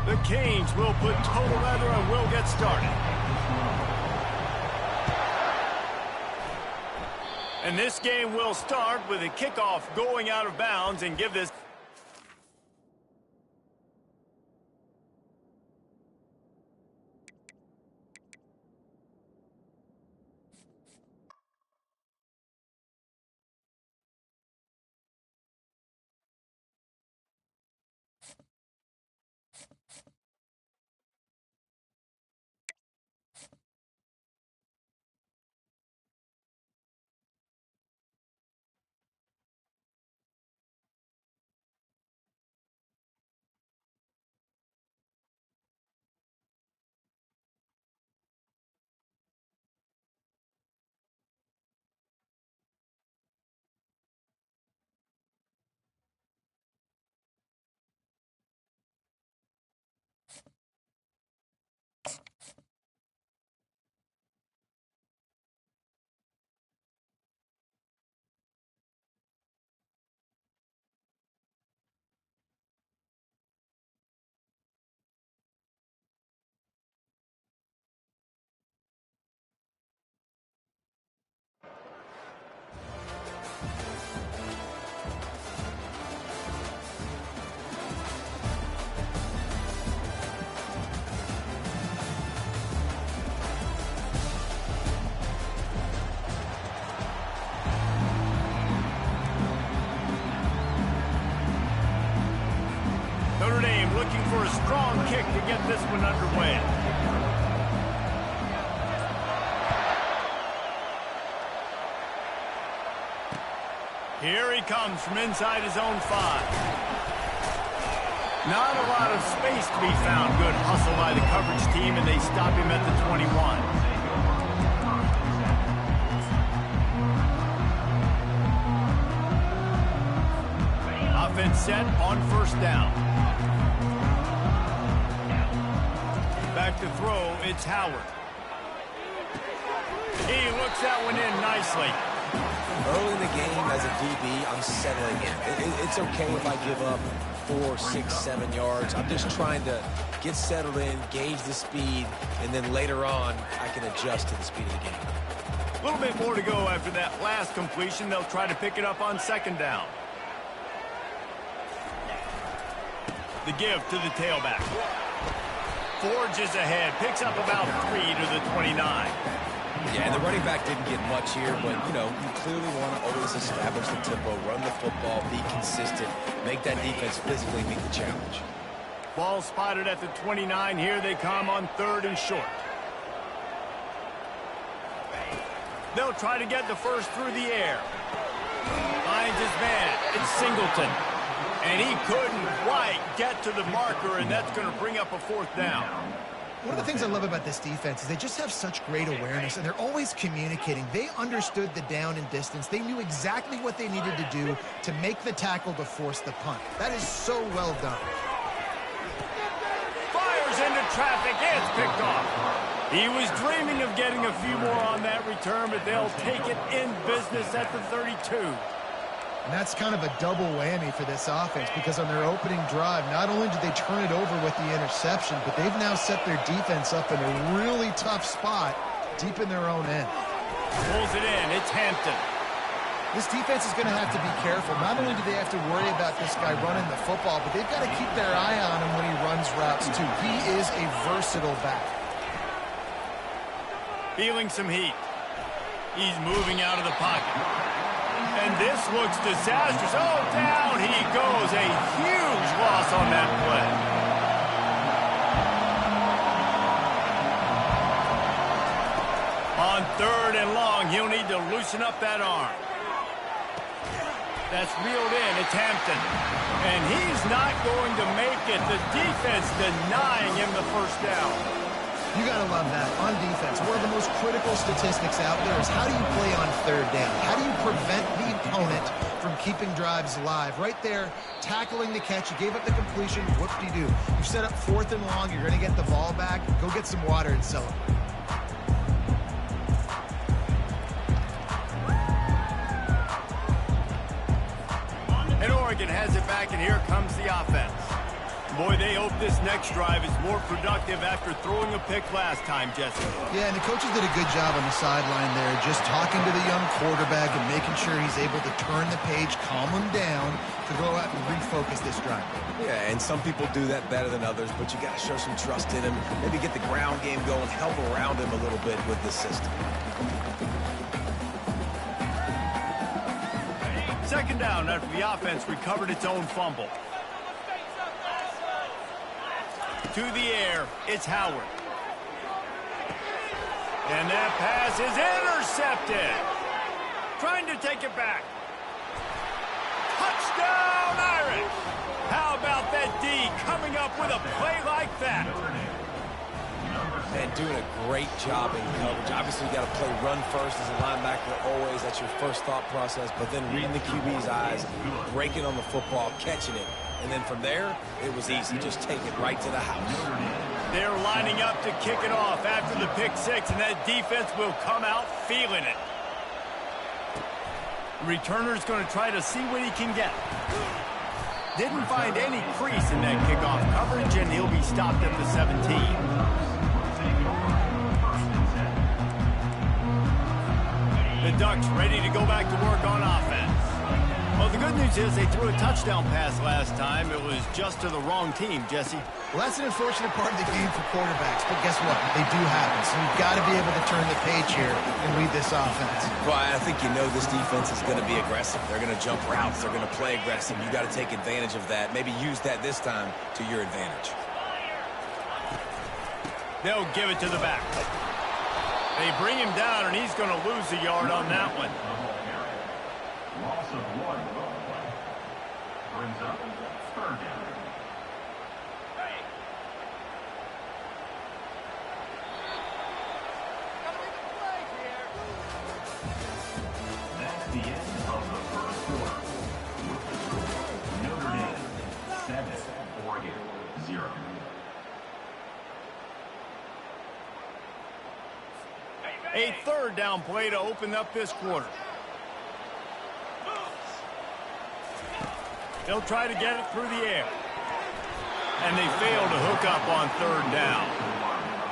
The Canes will put total leather and will get started. And this game will start with a kickoff going out of bounds and give this Notre Dame looking for a strong kick to get this one underway. Here he comes from inside his own 5. Not a lot of space to be found. Good hustle by the coverage team, and they stop him at the 21. Offense set on first down. Back to throw, it's Howard. He looks that one in nicely. Early in the game as a DB, I'm settling in. It's okay if I give up 4, 6, 7 yards. I'm just trying to get settled in, gauge the speed, and then later on, I can adjust to the speed of the game. A little bit more to go after that last completion. They'll try to pick it up on second down. The give to the tailback. Forges ahead, picks up about 3 to the 29. Yeah, and the running back didn't get much here, but, you know, you clearly want to always establish the tempo, run the football, be consistent, make that defense physically meet the challenge. Ball spotted at the 29. Here they come on 3rd and short. They'll try to get the first through the air. Finds his man. It's Singleton. And he couldn't quite get to the marker, and that's going to bring up a 4th down. One of the things I love about this defense is they just have such great awareness, and they're always communicating. They understood the down and distance. They knew exactly what they needed to do to make the tackle to force the punt. That is so well done. Fires into traffic. It's picked off. He was dreaming of getting a few more on that return, but they'll take it in business at the 32. And that's kind of a double whammy for this offense, because on their opening drive, not only did they turn it over with the interception, but they've now set their defense up in a really tough spot deep in their own end. Pulls it in. It's Hampton. This defense is going to have to be careful. Not only do they have to worry about this guy running the football, but they've got to keep their eye on him when he runs routes, too. He is a versatile back. Feeling some heat. He's moving out of the pocket. And this looks disastrous. Oh, down he goes. A huge loss on that play. On 3rd and long, he'll need to loosen up that arm. That's reeled in. It's Hampton. And he's not going to make it. The defense denying him the first down. You got to love that. On defense, one of the most critical statistics out there is how do you play on 3rd down? How do you prevent the opponent from keeping drives alive? Right there, tackling the catch. You gave up the completion. What do you do? You set up 4th and long. You're going to get the ball back. Go get some water and celebrate. And Oregon has it back, and here comes the offense. Boy, they hope this next drive is more productive after throwing a pick last time, Jesse. Yeah, and the coaches did a good job on the sideline there, just talking to the young quarterback and making sure he's able to turn the page, calm him down to go out and refocus this drive. Yeah, and some people do that better than others, but you got to show some trust in him, maybe get the ground game going, help around him a little bit with the system. 2nd down after the offense recovered its own fumble. To the air, it's Howard. And that pass is intercepted. Trying to take it back. Touchdown, Irish! How about that D coming up with a play like that? And doing a great job in coverage. Obviously, you got to play run first as a linebacker always. That's your first thought process. But then reading the QB's eyes, breaking on the football, catching it. And then from there, it was easy. Just take it right to the house. They're lining up to kick it off after the pick 6, and that defense will come out feeling it. Returner's going to try to see what he can get. Didn't find any crease in that kickoff coverage, and he'll be stopped at the 17. The Ducks ready to go back to work on offense. news is they threw a touchdown pass last time. It was just to the wrong team, Jesse. Well, that's an unfortunate part of the game for quarterbacks, but guess what? They do happen, so you've got to be able to turn the page here and lead this offense. Well, I think you know this defense is going to be aggressive. They're going to jump routes. They're going to play aggressive. You got to take advantage of that. Maybe use that this time to your advantage. They'll give it to the back. They bring him down, and he's going to lose a yard on that one. Loss of 1 play. Brings up 3rd down. That's the end of the first quarter. With the score, Notre Dame 7, Oregon 0. A 3rd down play to open up this quarter. They'll try to get it through the air. And they fail to hook up on 3rd down.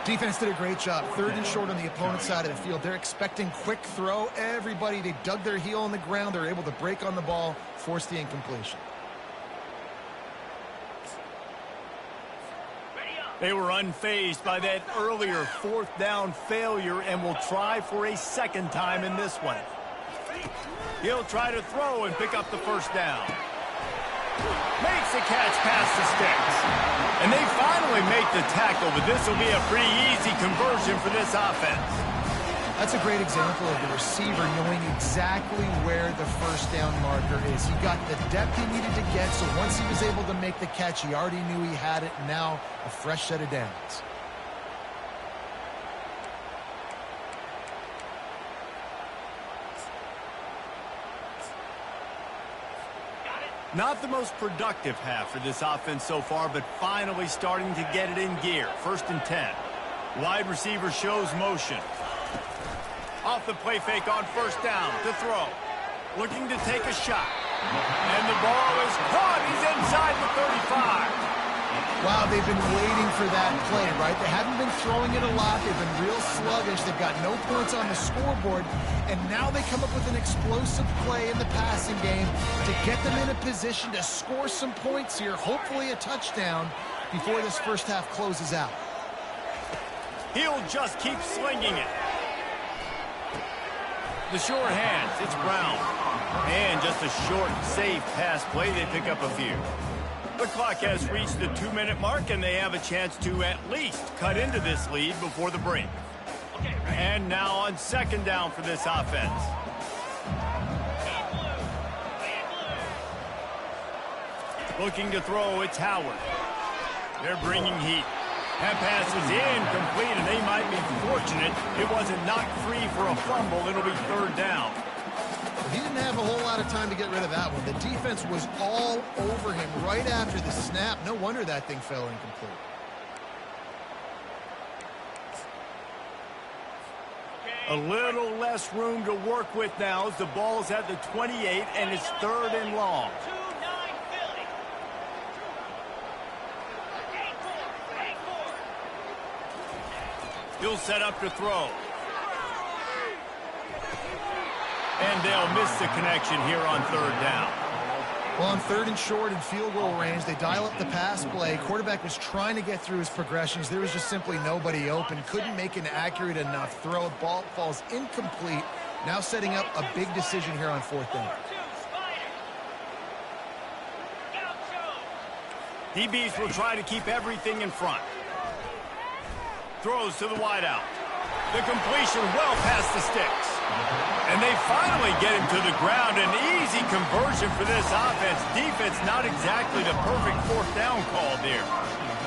Defense did a great job. 3rd and short on the opponent's side of the field. They're expecting quick throw. Everybody, they dug their heel on the ground. They're able to break on the ball, force the incompletion. They were unfazed by that earlier 4th down failure and will try for a 2nd time in this one. He'll try to throw and pick up the 1st down. Makes the catch past the sticks. And they finally make the tackle, but this will be a pretty easy conversion for this offense. That's a great example of the receiver knowing exactly where the 1st down marker is. He got the depth he needed to get, so once he was able to make the catch, he already knew he had it. Now, a fresh set of downs. Not the most productive half for this offense so far, but finally starting to get it in gear. 1st and 10. Wide receiver shows motion. Off the play fake on 1st down to throw. Looking to take a shot. And the ball is caught. He's inside the 35. Wow, they've been waiting for that play, right? They haven't been throwing it a lot. They've been real sluggish. They've got no points on the scoreboard. And now they come up with an explosive play in the passing game to get them in a position to score some points here, hopefully a touchdown, before this 1st half closes out. He'll just keep slinging it. The sure hands, it's Brown. And just a short, safe pass play, they pick up a few. The clock has reached the 2-minute mark, and they have a chance to at least cut into this lead before the break. And now on 2nd down for this offense. Looking to throw, it's Howard. They're bringing heat. That pass is incomplete, and they might be fortunate it wasn't knocked free for a fumble. It'll be 3rd down. He didn't have a whole lot of time to get rid of that one. The defense was all over him right after the snap. No wonder that thing fell incomplete. A little less room to work with now as the ball's at the 28, and it's 3rd and long. He'll set up to throw. And they'll miss the connection here on 3rd down. Well, on 3rd and short and field goal range, they dial up the pass play. Quarterback was trying to get through his progressions. There was just simply nobody open. Couldn't make an accurate enough throw. Ball falls incomplete. Now setting up a big decision here on 4th down. DBs will try to keep everything in front. Throws to the wideout. The completion well past the sticks. And they finally get him to the ground. An easy conversion for this offense. Defense not exactly the perfect 4th down call there.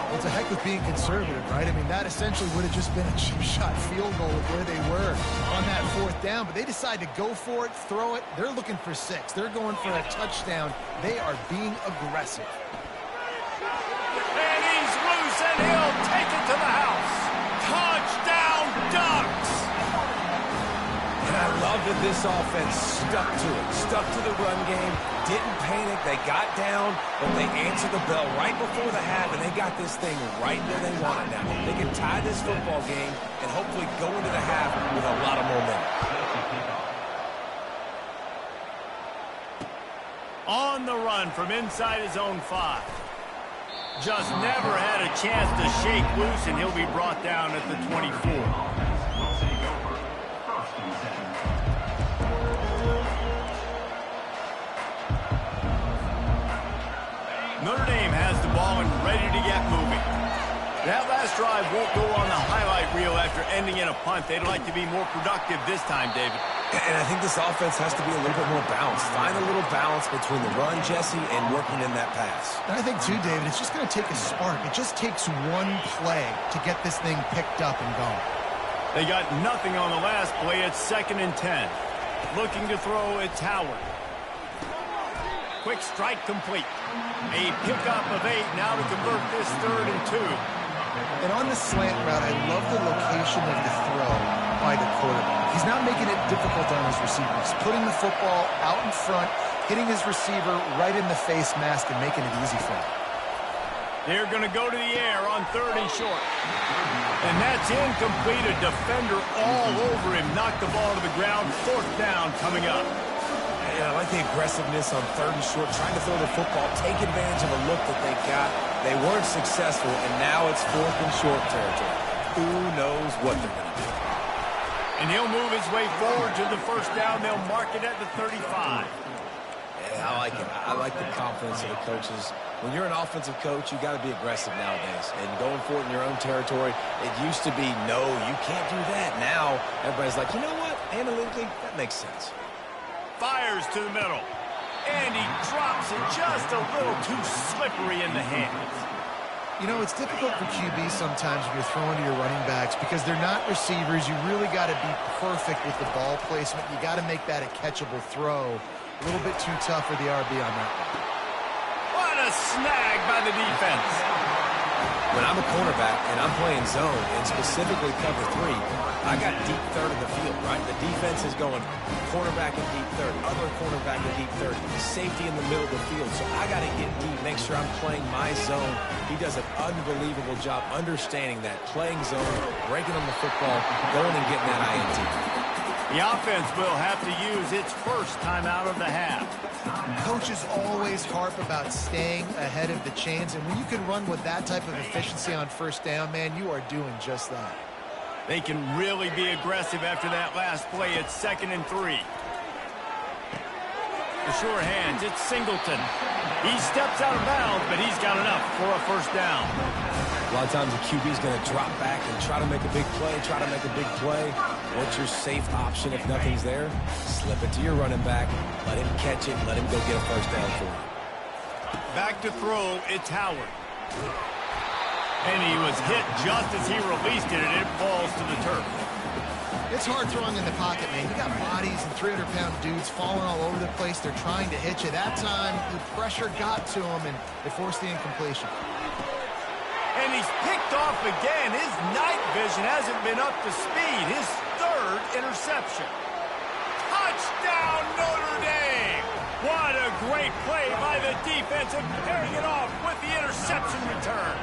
Well, it's a heck with being conservative, right? I mean, that essentially would have just been a chip shot field goal with where they were on that 4th down. But they decide to go for it, throw it. They're looking for 6. They're going for a touchdown. They are being aggressive. And he's loose, and he'll take it to the house. Touchdown, Ducks! And I love that this offense stuck to it, stuck to the run game, didn't panic, they got down, but they answered the bell right before the half, and they got this thing right where they want it now. They can tie this football game and hopefully go into the half with a lot of momentum. On the run from inside his own 5. Just never had a chance to shake loose, and he'll be brought down at the 24. Notre Dame has the ball and ready to get moving. That last drive won't go on the highlight reel after ending in a punt. They'd like to be more productive this time, David. And I think this offense has to be a little bit more balanced. Find a little balance between the run, Jesse, and working in that pass. And I think, too, David, it's just going to take a spark. It just takes one play to get this thing picked up and going. They got nothing on the last play. It's 2nd and 10. Looking to throw, it's Howard. Quick strike complete. A pickup of 8 now to convert this 3rd and 2. And on the slant route, I love the location of the throw by the quarterback. He's not making it difficult on his receivers. Putting the football out in front, hitting his receiver right in the face mask and making it easy for him. They're going to go to the air on 3rd and short. And that's incomplete. A defender all over him. Knocked the ball to the ground. 4th down coming up. I like the aggressiveness on 3rd and short, trying to throw the football, take advantage of a look that they got. They weren't successful, and now it's 4th and short territory. Who knows what they're going to do? And he'll move his way forward to the 1st down. They'll mark it at the 35. Yeah, I like it. I like the confidence of the coaches. When you're an offensive coach, you got to be aggressive nowadays. And going for it in your own territory, it used to be, no, you can't do that. Now, everybody's like, you know what? Analytically, that makes sense. Fires to the middle. And he drops it just a little too slippery in the hands. You know, it's difficult for QB sometimes when you're throwing to your running backs because they're not receivers. You really got to be perfect with the ball placement. You got to make that a catchable throw. A little bit too tough for the RB on that one. What a snag by the defense. When I'm a cornerback and I'm playing zone and specifically cover 3, I got deep 3rd of the field, right? The defense is going cornerback in deep 3rd, other cornerback in deep 30, safety in the middle of the field. So I got to get deep, make sure I'm playing my zone. He does an unbelievable job understanding that, playing zone, breaking on the football, going and getting that INT. The offense will have to use its first time out of the half. Coaches always harp about staying ahead of the chains, and when you can run with that type of efficiency on 1st down, man, you are doing just that. They can really be aggressive after that last play. It's 2nd and 3. The sure hands, it's Singleton. He steps out of bounds, but he's got enough for a 1st down. A lot of times the QB is going to drop back and try to make a big play, What's your safe option if nothing's there? Slip it to your running back, let him catch it, let him go get a 1st down for you. Back to throw, it's Howard. And he was hit just as he released it, and it falls to the turf. It's hard throwing in the pocket, man. You got bodies and 300-pound dudes falling all over the place. They're trying to hit you. That time, the pressure got to him, and it forced the incompletion. And he's picked off again. His night vision hasn't been up to speed. His 3rd interception. Touchdown, Notre Dame! What a great play by the defense and pairing it off with the interception return.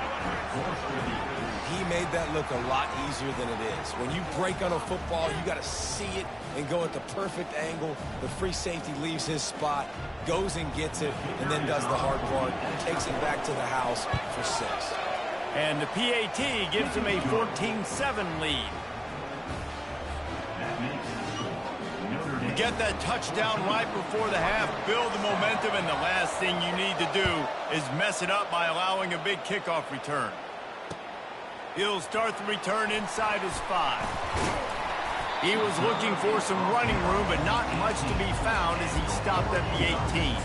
He made that look a lot easier than it is. When you break on a football, you got to see it and go at the perfect angle. The free safety leaves his spot, goes and gets it, and then does the hard part, takes it back to the house for 6. And the PAT gives him a 14-7 lead. Get that touchdown right before the half, build the momentum, and the last thing you need to do is mess it up by allowing a big kickoff return. He'll start the return inside his 5. He was looking for some running room, but not much to be found as he stopped at the 18.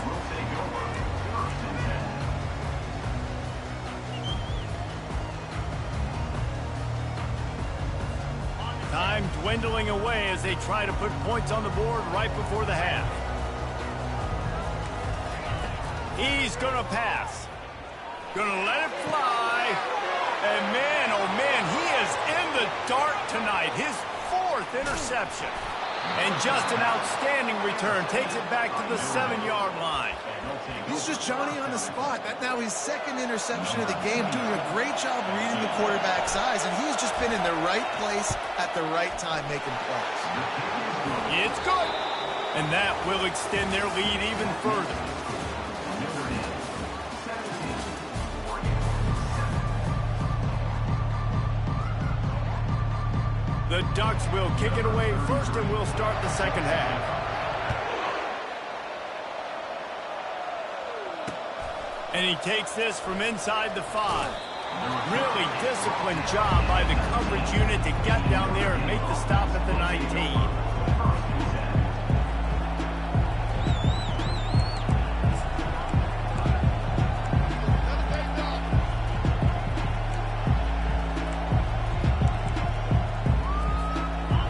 Time dwindling away as they try to put points on the board right before the half. He's going to pass. Going to let it fly. And man, oh man, he is in the dark tonight. His 4th interception. And just an outstanding return. Takes it back to the 7-yard line. He's just Johnny on the spot. That's now his 2nd interception of the game, doing a great job reading the quarterback's eyes, and he's just been in the right place at the right time making plays. It's good. And that will extend their lead even further. The Ducks will kick it away first, and we'll start the second half. And he takes this from inside the 5. Really disciplined job by the coverage unit to get down there and make the stop at the 19.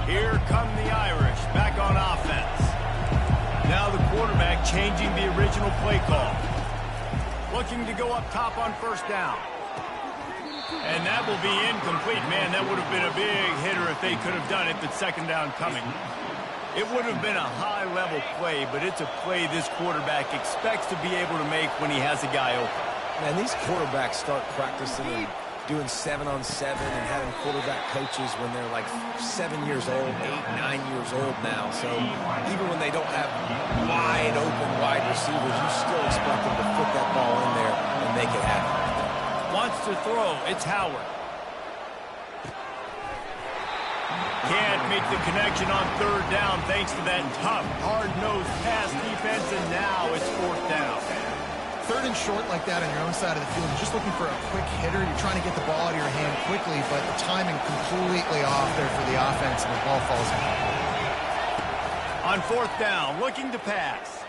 Here come the Irish back on offense. Now the quarterback changing the original play call. Looking to go up top on first down. And that will be incomplete. Man, that would have been a big hitter if they could have done it, but second down coming. It would have been a high-level play, but it's a play this quarterback expects to be able to make when he has a guy open. Man, these quarterbacks start practicing and doing 7-on-7 and having quarterback coaches when they're like 7 years old, 8, 9 years old now. So even when they don't have wide receivers, you still expect them to put that ball in there and make it happen. Wants to throw. It's Howard. Can't make the connection on third down thanks to that tough, hard-nosed pass defense, and now it's fourth down. Third and short like that on your own side of the field, you're just looking for a quick hitter. You're trying to get the ball out of your hand quickly, but the timing completely off there for the offense, and the ball falls in. On fourth down, looking to pass.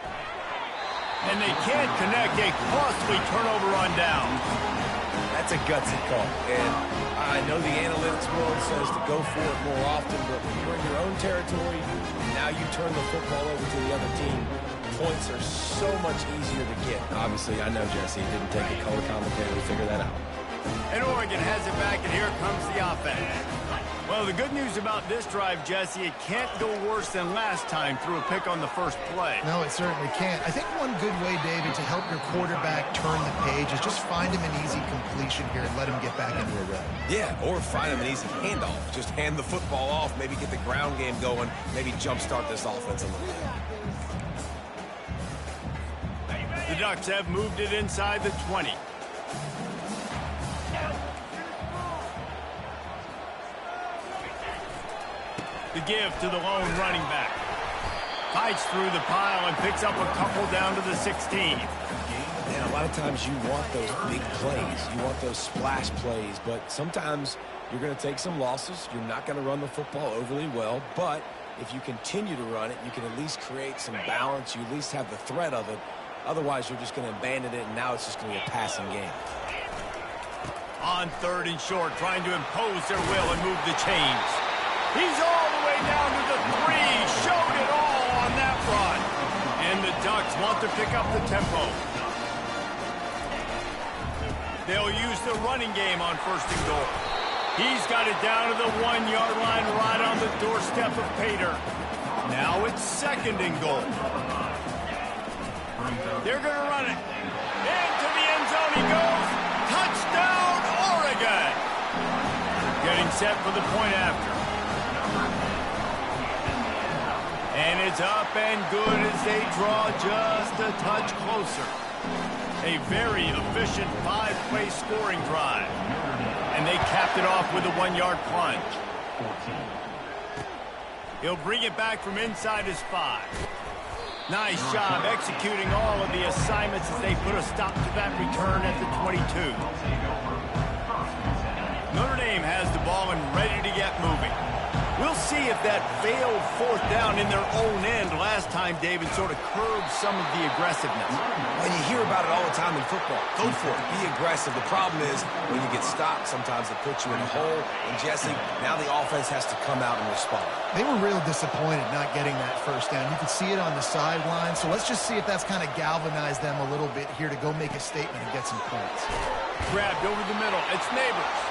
And they can't connect. A costly turnover on down. That's a gutsy call. And I know the analytics world says to go for it more often, but when you're in your own territory, now you turn the football over to the other team, points are so much easier to get. Obviously, I know, Jesse, it didn't take a color commentator to figure that out. And Oregon has it back, and here comes the offense. Well, the good news about this drive, Jesse, it can't go worse than last time through a pick on the first play. No, it certainly can't. I think one good way, David, to help your quarterback turn the page is just find him an easy completion here and let him get back into a rhythm. Yeah, or find him an easy handoff. Just hand the football off, maybe get the ground game going, maybe jumpstart this offense a little bit. The Ducks have moved it inside the 20. The give to the lone running back. Fights through the pile and picks up a couple down to the 16. Man, a lot of times you want those big plays. You want those splash plays, but sometimes you're going to take some losses. You're not going to run the football overly well, but if you continue to run it, you can at least create some balance. You at least have the threat of it. Otherwise, you're just going to abandon it, and now it's just going to be a passing game. On third and short, trying to impose their will and move the chains. He's all the way down to the 3. Showed it all on that run. And the Ducks want to pick up the tempo. They'll use the running game on first and goal. He's got it down to the 1-yard line right on the doorstep of Pater. Now it's second and goal. They're going to run it. Into the end zone he goes. Touchdown, Oregon. Getting set for the point after. And it's up and good as they draw just a touch closer. A very efficient 5-play scoring drive. And they capped it off with a 1-yard plunge. He'll bring it back from inside his 5. Nice job executing all of the assignments as they put a stop to that return at the 22. Notre Dame has the ball and ready to get moving. We'll see if that failed fourth down in their own end last time, David, sort of curbed some of the aggressiveness. Well, you hear about it all the time in football. Go for it. Be aggressive. The problem is when you get stopped, sometimes it puts you in a hole. And, Jesse, now the offense has to come out and respond. They were real disappointed not getting that first down. You could see it on the sideline. So let's just see if that's kind of galvanized them a little bit here to go make a statement and get some points. Grabbed over the middle. It's Neighbors.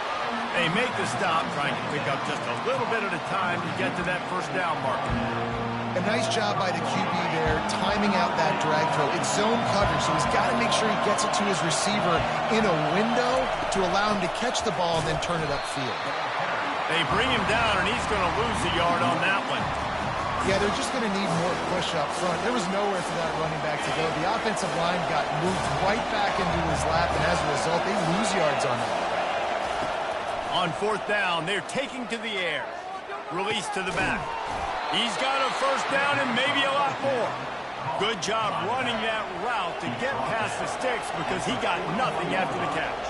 They make the stop, trying to pick up just a little bit at a time to get to that first down marker. A nice job by the QB there, timing out that drag throw. It's zone coverage, so he's got to make sure he gets it to his receiver in a window to allow him to catch the ball and then turn it upfield. They bring him down, and he's going to lose a yard on that one. Yeah, they're just going to need more push up front. There was nowhere for that running back to go. The offensive line got moved right back into his lap, and as a result, they lose yards on that. On fourth down, they're taking to the air. Release to the back. He's got a first down and maybe a lot more. Good job running that route to get past the sticks because he got nothing after the catch.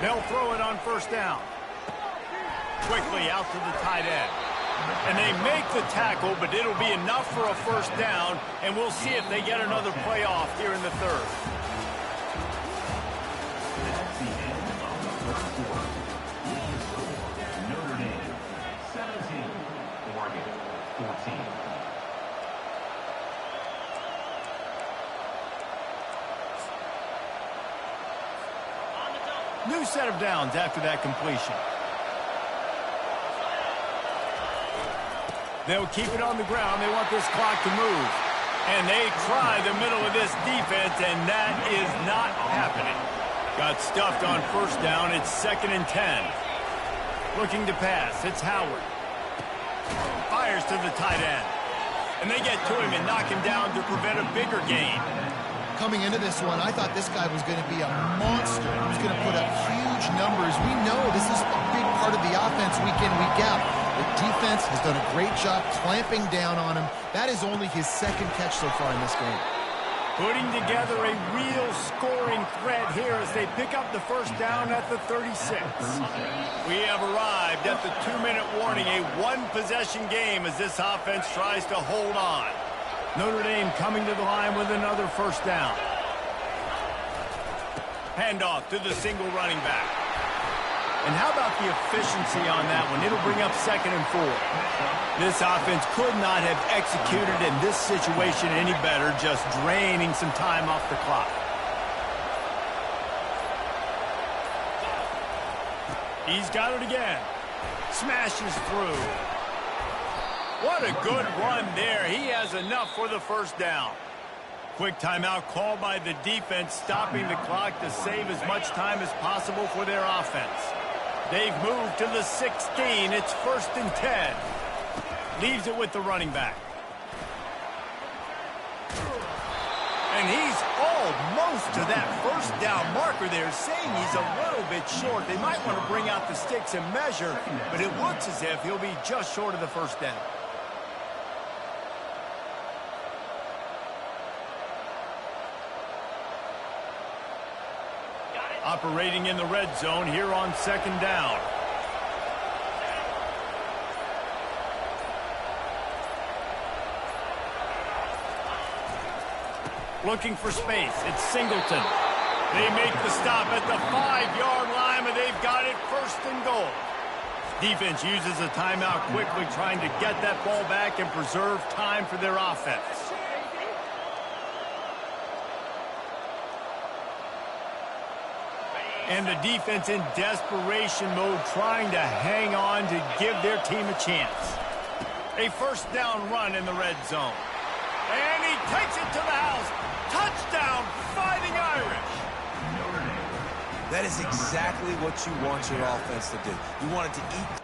They'll throw it on first down. Quickly out to the tight end. And they make the tackle, but it'll be enough for a first down, and we'll see if they get another play off here in the third. That's the end of the first quarter. Notre Dame 17, Oregon 14. New set of downs after that completion. They'll keep it on the ground. They want this clock to move. And they try the middle of this defense, and that is not happening. Got stuffed on first down. It's 2nd and 10. Looking to pass. It's Howard. Fires to the tight end. And they get to him and knock him down to prevent a bigger gain. Coming into this one, I thought this guy was going to be a monster. He was going to put up huge numbers. We know this is a big part of the offense week in, week out. The defense has done a great job clamping down on him. That is only his 2nd catch so far in this game. Putting together a real scoring threat here as they pick up the first down at the 36. We have arrived at the 2-minute warning, a one-possession game as this offense tries to hold on. Notre Dame coming to the line with another first down. Handoff to the single running back. And how about the efficiency on that one? It'll bring up 2nd and 4. This offense could not have executed in this situation any better, just draining some time off the clock. He's got it again. Smashes through. What a good run there. He has enough for the first down. Quick timeout called by the defense, stopping the clock to save as much time as possible for their offense. They've moved to the 16. It's 1st and 10. Leaves it with the running back. And he's almost to that first down marker there, saying he's a little bit short. They might want to bring out the sticks and measure, but it looks as if he'll be just short of the first down. Operating in the red zone here on 2nd down. Looking for space. It's Singleton. They make the stop at the 5-yard line, but they've got it 1st and goal. Defense uses a timeout quickly, trying to get that ball back and preserve time for their offense. And the defense in desperation mode, trying to hang on to give their team a chance. A first down run in the red zone. And he takes it to the house. Touchdown, Fighting Irish. That is exactly what you want your offense to do. You want it to eat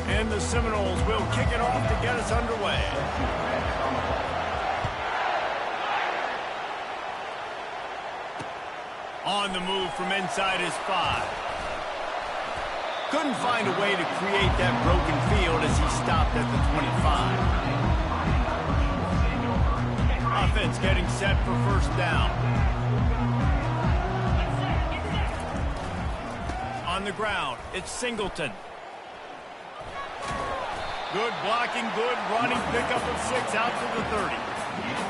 And the Seminoles will kick it off to get us underway. On the move from inside his 5. Couldn't find a way to create that broken field as he stopped at the 25. Offense getting set for first down. On the ground, it's Singleton. Good blocking, good running, pickup of 6 out to the 30.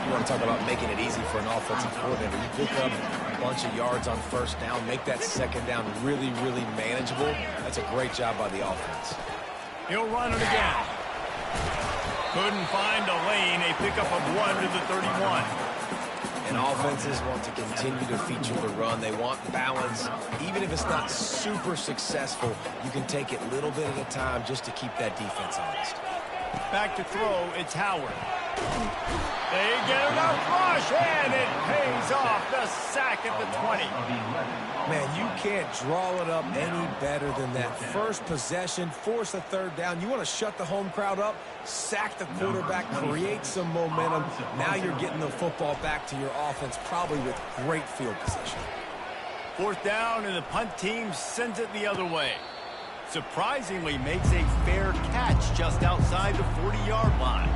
You want to talk about making it easy for an offensive coordinator. You pick up a bunch of yards on first down, make that second down really, really manageable. That's a great job by the offense. He'll run it again. Couldn't find a lane. A pickup of 1 to the 31. And offenses want to continue to feature the run. They want balance. Even if it's not super successful, you can take it little bit at a time just to keep that defense honest. Back to throw, it's Howard. They get enough rush, and it pays off. The sack at the 20. Man, you can't draw it up any better than that. First possession, force a third down. You want to shut the home crowd up, sack the quarterback, create some momentum. Now you're getting the football back to your offense, probably with great field position. Fourth down, and the punt team sends it the other way. Surprisingly makes a fair catch just outside the 40-yard line.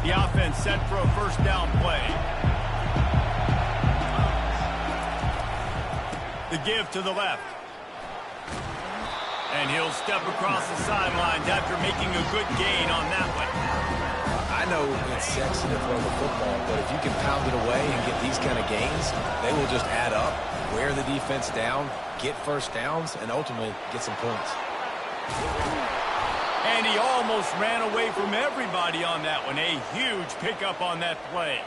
The offense set for a first down play. The give to the left. And he'll step across the sidelines after making a good gain on that one. I know it's sexy to throw the football, but if you can pound it away and get these kind of gains, they will just add up, wear the defense down, get first downs, and ultimately get some points. And he almost ran away from everybody on that one. A huge pickup on that play.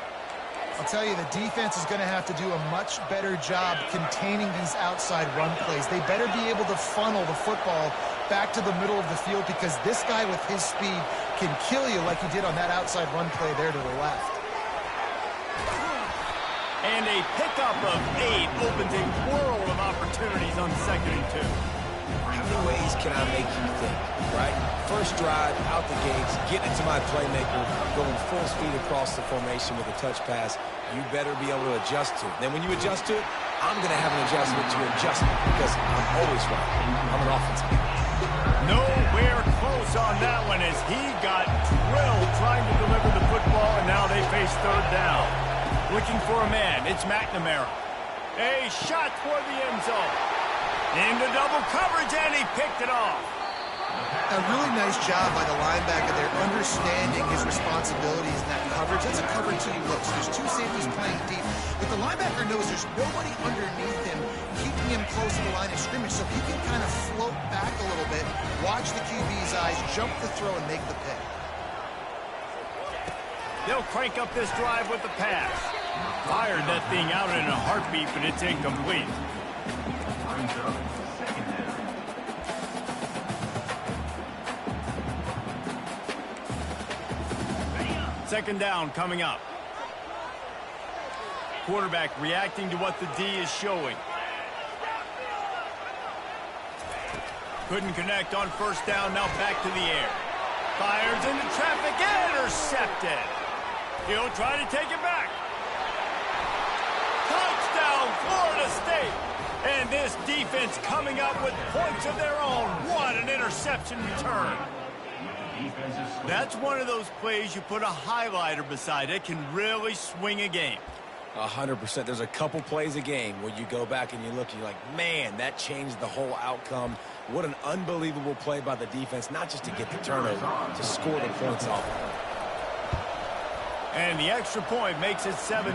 I'll tell you, the defense is going to have to do a much better job containing these outside run plays. They better be able to funnel the football back to the middle of the field, because this guy with his speed can kill you like he did on that outside run play there to the left. And a pickup of 8 opens a world of opportunities on 2nd and 2. How many ways can I make you think, right? First drive, out the gates, getting it to my playmaker, going full speed across the formation with a touch pass. You better be able to adjust to it. Then when you adjust to it, I'm going to have an adjustment to your adjustment, because I'm always right. I'm an offensive guy. Nowhere close on that one as he got drilled trying to deliver the football, and now they face third down. Looking for a man, it's McNamara. A shot toward the end zone. Into double coverage, and he picked it off. A really nice job by the linebacker there, understanding his responsibilities in that coverage. That's a cover 2 look. So there's 2 safeties playing deep, but the linebacker knows there's nobody underneath him, keeping him close to the line of scrimmage, so he can kind of float back a little bit, watch the QB's eyes, jump the throw, and make the pick. They'll crank up this drive with the pass. Fired that thing out in a heartbeat, but it's incomplete. Second down coming up. Quarterback reacting to what the D is showing. Couldn't connect on first down, now back to the air. Fires into traffic, intercepted. He'll try to take it back. Touchdown, Florida State. And this defense coming up with points of their own. What an interception return. That's one of those plays you put a highlighter beside it, can really swing a game. 100%. There's a couple plays a game where you go back and you look and you're like, man, that changed the whole outcome. What an unbelievable play by the defense, not just to get the turnover, to score the points off. And the extra point makes it 7-0.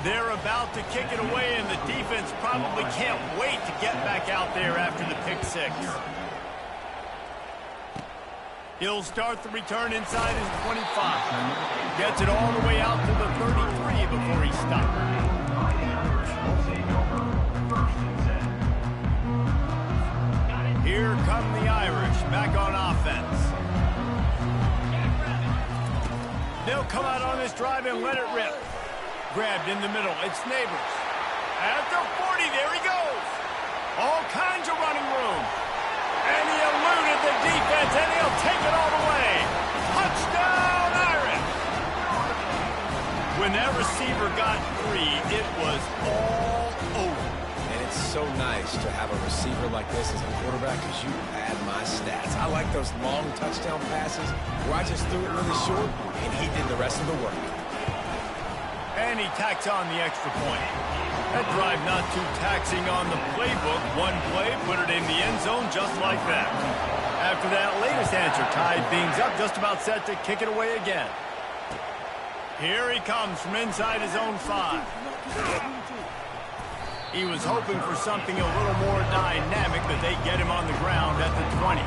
They're about to kick it away, and the defense probably can't wait to get back out there after the pick 6. He'll start the return inside his 25. Gets it all the way out to the 33 before he stops. Here come the Irish back on offense. They'll come out on this drive and let it rip. Grabbed in the middle. It's Neighbors. At the 40, there he goes. All kinds of running room. And he eluded the defense, and he'll take it all the way. Touchdown, Irish! When that receiver got free, it was all over. And it's so nice to have a receiver like this as a quarterback because you pad my stats. I like those long touchdown passes where I just threw it really short, and he did the rest of the work. And he tacks on the extra point. That drive not too taxing on the playbook. One play, put it in the end zone just like that. After that latest answer tied things up, just about set to kick it away again. Here he comes from inside his own 5. He was hoping for something a little more dynamic, but they get him on the ground at the 20.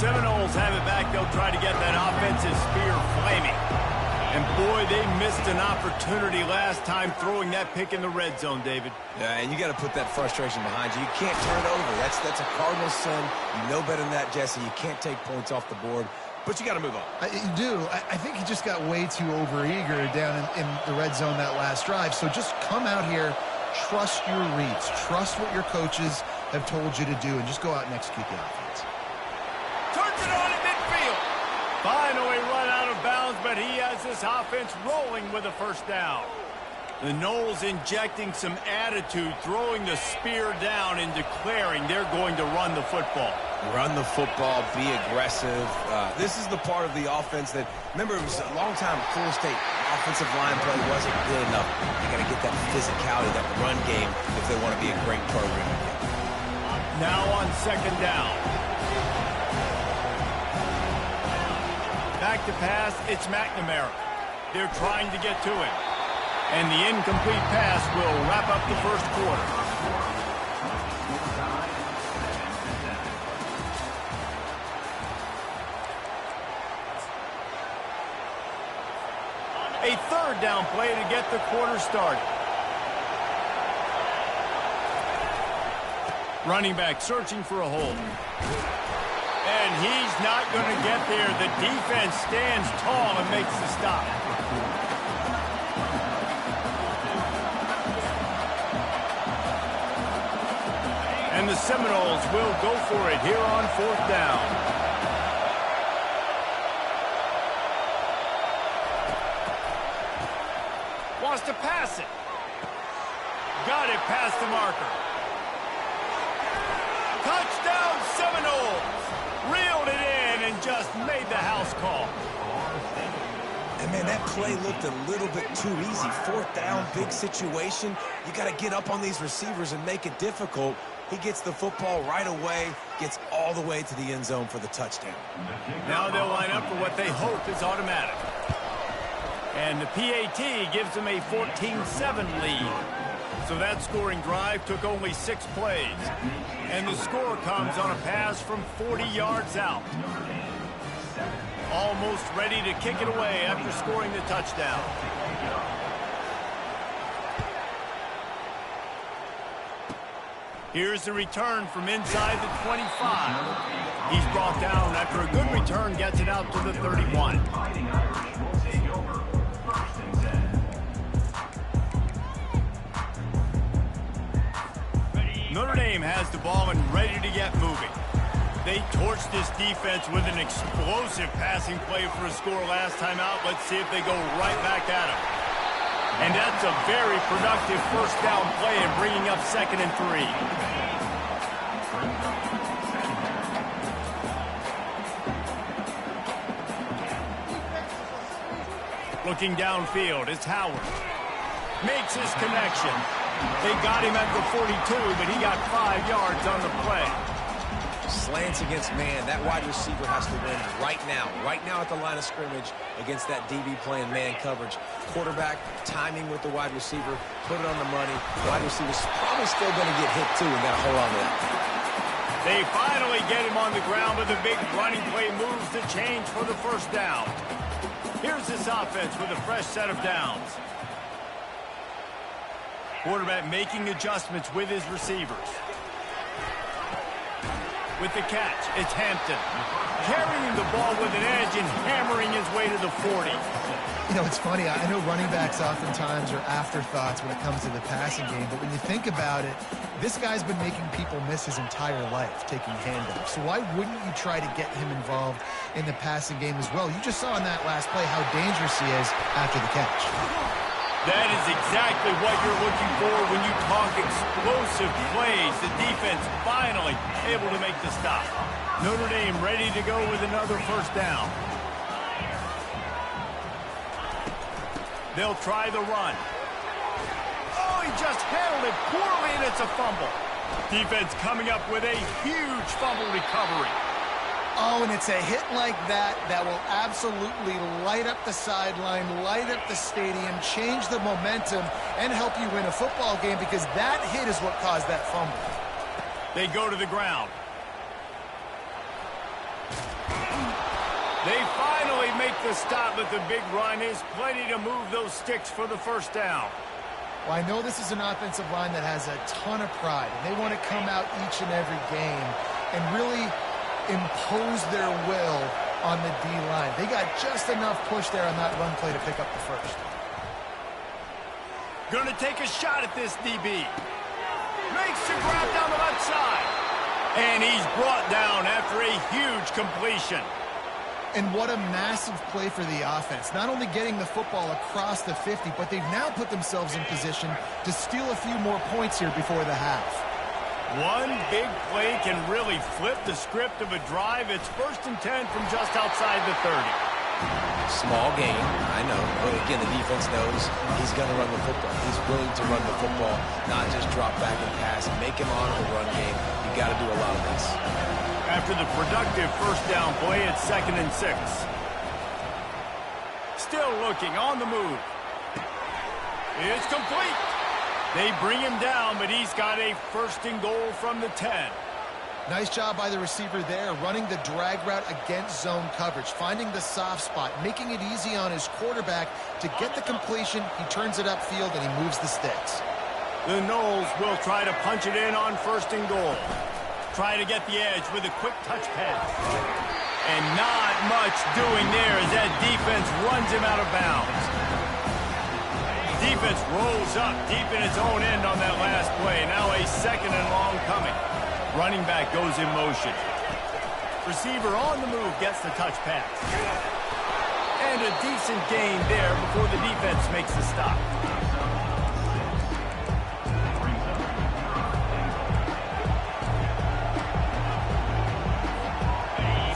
Seminoles have it back. They'll try to get that offensive spear flaming. And boy, they missed an opportunity last time throwing that pick in the red zone, David. Yeah, and you got to put that frustration behind you. You can't turn it over. That's a cardinal sin. You know better than that, Jesse. You can't take points off the board, but you got to move on. You do. I think he just got way too overeager down in the red zone that last drive. So just come out here, trust your reads, trust what your coaches have told you to do, and just go out and execute the offense. Turns it on in midfield. Finally run out of bounds, but he has this offense rolling with a first down. The Noles injecting some attitude, throwing the spear down and declaring they're going to run the football. Run the football, be aggressive. This is the part of the offense that, remember, it was a long time Florida State offensive line play wasn't good enough. They got to get that physicality, that run game, if they want to be a great program. Now on second down. Back to pass, it's McNamara. They're trying to get to him. And the incomplete pass will wrap up the first quarter. A third down play to get the quarter started. Running back searching for a hole. And he's not going to get there. The defense stands tall and makes the stop. And the Seminoles will go for it here on fourth down. Wants to pass it. Got it past the marker. Touchdown Seminoles! Reeled it in and just made the house call. And, man, that play looked a little bit too easy. Fourth down, big situation. You got to get up on these receivers and make it difficult. He gets the football right away, gets all the way to the end zone for the touchdown. Now they'll line up for what they hope is automatic. And the PAT gives them a 14-7 lead. So that scoring drive took only 6 plays. And the score comes on a pass from 40 yards out. Almost ready to kick it away after scoring the touchdown. Here's the return from inside the 25. He's brought down after a good return, gets it out to the 31. Notre Dame has the ball and ready to get moving. They torched this defense with an explosive passing play for a score last time out. Let's see if they go right back at him. And that's a very productive first down play and bringing up 2nd and 3. Looking downfield, it's Howard. Makes his connection. They got him at the 42, but he got 5 yards on the play. Slants against man. That wide receiver has to win right now at the line of scrimmage against that DB playing man coverage. Quarterback, timing with the wide receiver, put it on the money. Wide receiver's probably still going to get hit too and got to hold on to that. They finally get him on the ground with a big running play, moves the change for the first down. Here's this offense with a fresh set of downs. Quarterback making adjustments with his receivers. With the catch, it's Hampton. carrying the ball with an edge and hammering his way to the 40. You know, it's funny. I know running backs oftentimes are afterthoughts when it comes to the passing game, but when you think about it, this guy's been making people miss his entire life taking handoffs. So why wouldn't you try to get him involved in the passing game as well? You just saw in that last play how dangerous he is after the catch. That is exactly what you're looking for when you talk explosive plays. The defense finally able to make the stop. Notre Dame ready to go with another first down. They'll try the run. Oh, he just handled it poorly, and it's a fumble. Defense coming up with a huge fumble recovery. Oh, and it's a hit like that that will absolutely light up the sideline, light up the stadium, change the momentum, and help you win a football game, because that hit is what caused that fumble. They go to the ground. They finally make the stop, but the big run is plenty to move those sticks for the first down. Well, I know this is an offensive line that has a ton of pride, and they want to come out each and every game and really impose their will on the D-line. They got just enough push there on that run play to pick up the first. Going to take a shot at this DB. Makes the grab down the left side. And he's brought down after a huge completion. And what a massive play for the offense. Not only getting the football across the 50, but they've now put themselves in position to steal a few more points here before the half. One big play can really flip the script of a drive. It's 1st and 10 from just outside the 30. Small game, I know. But again, the defense knows he's going to run the football. He's willing to run the football, not just drop back and pass. Make him honor the run game. You got to do a lot of this. After the productive first down play, it's 2nd and 6. Still looking on the move. It's complete. They bring him down, but he's got a 1st and goal from the 10. Nice job by the receiver there, running the drag route against zone coverage, finding the soft spot, making it easy on his quarterback to get the completion. He turns it upfield, and he moves the sticks. The Noles will try to punch it in on 1st and goal. Try to get the edge with a quick touch pass. And not much doing there as that defense runs him out of bounds. Defense rolls up deep in its own end on that last play. Now a 2nd and long coming. Running back goes in motion. Receiver on the move gets the touch pass. And a decent gain there before the defense makes the stop.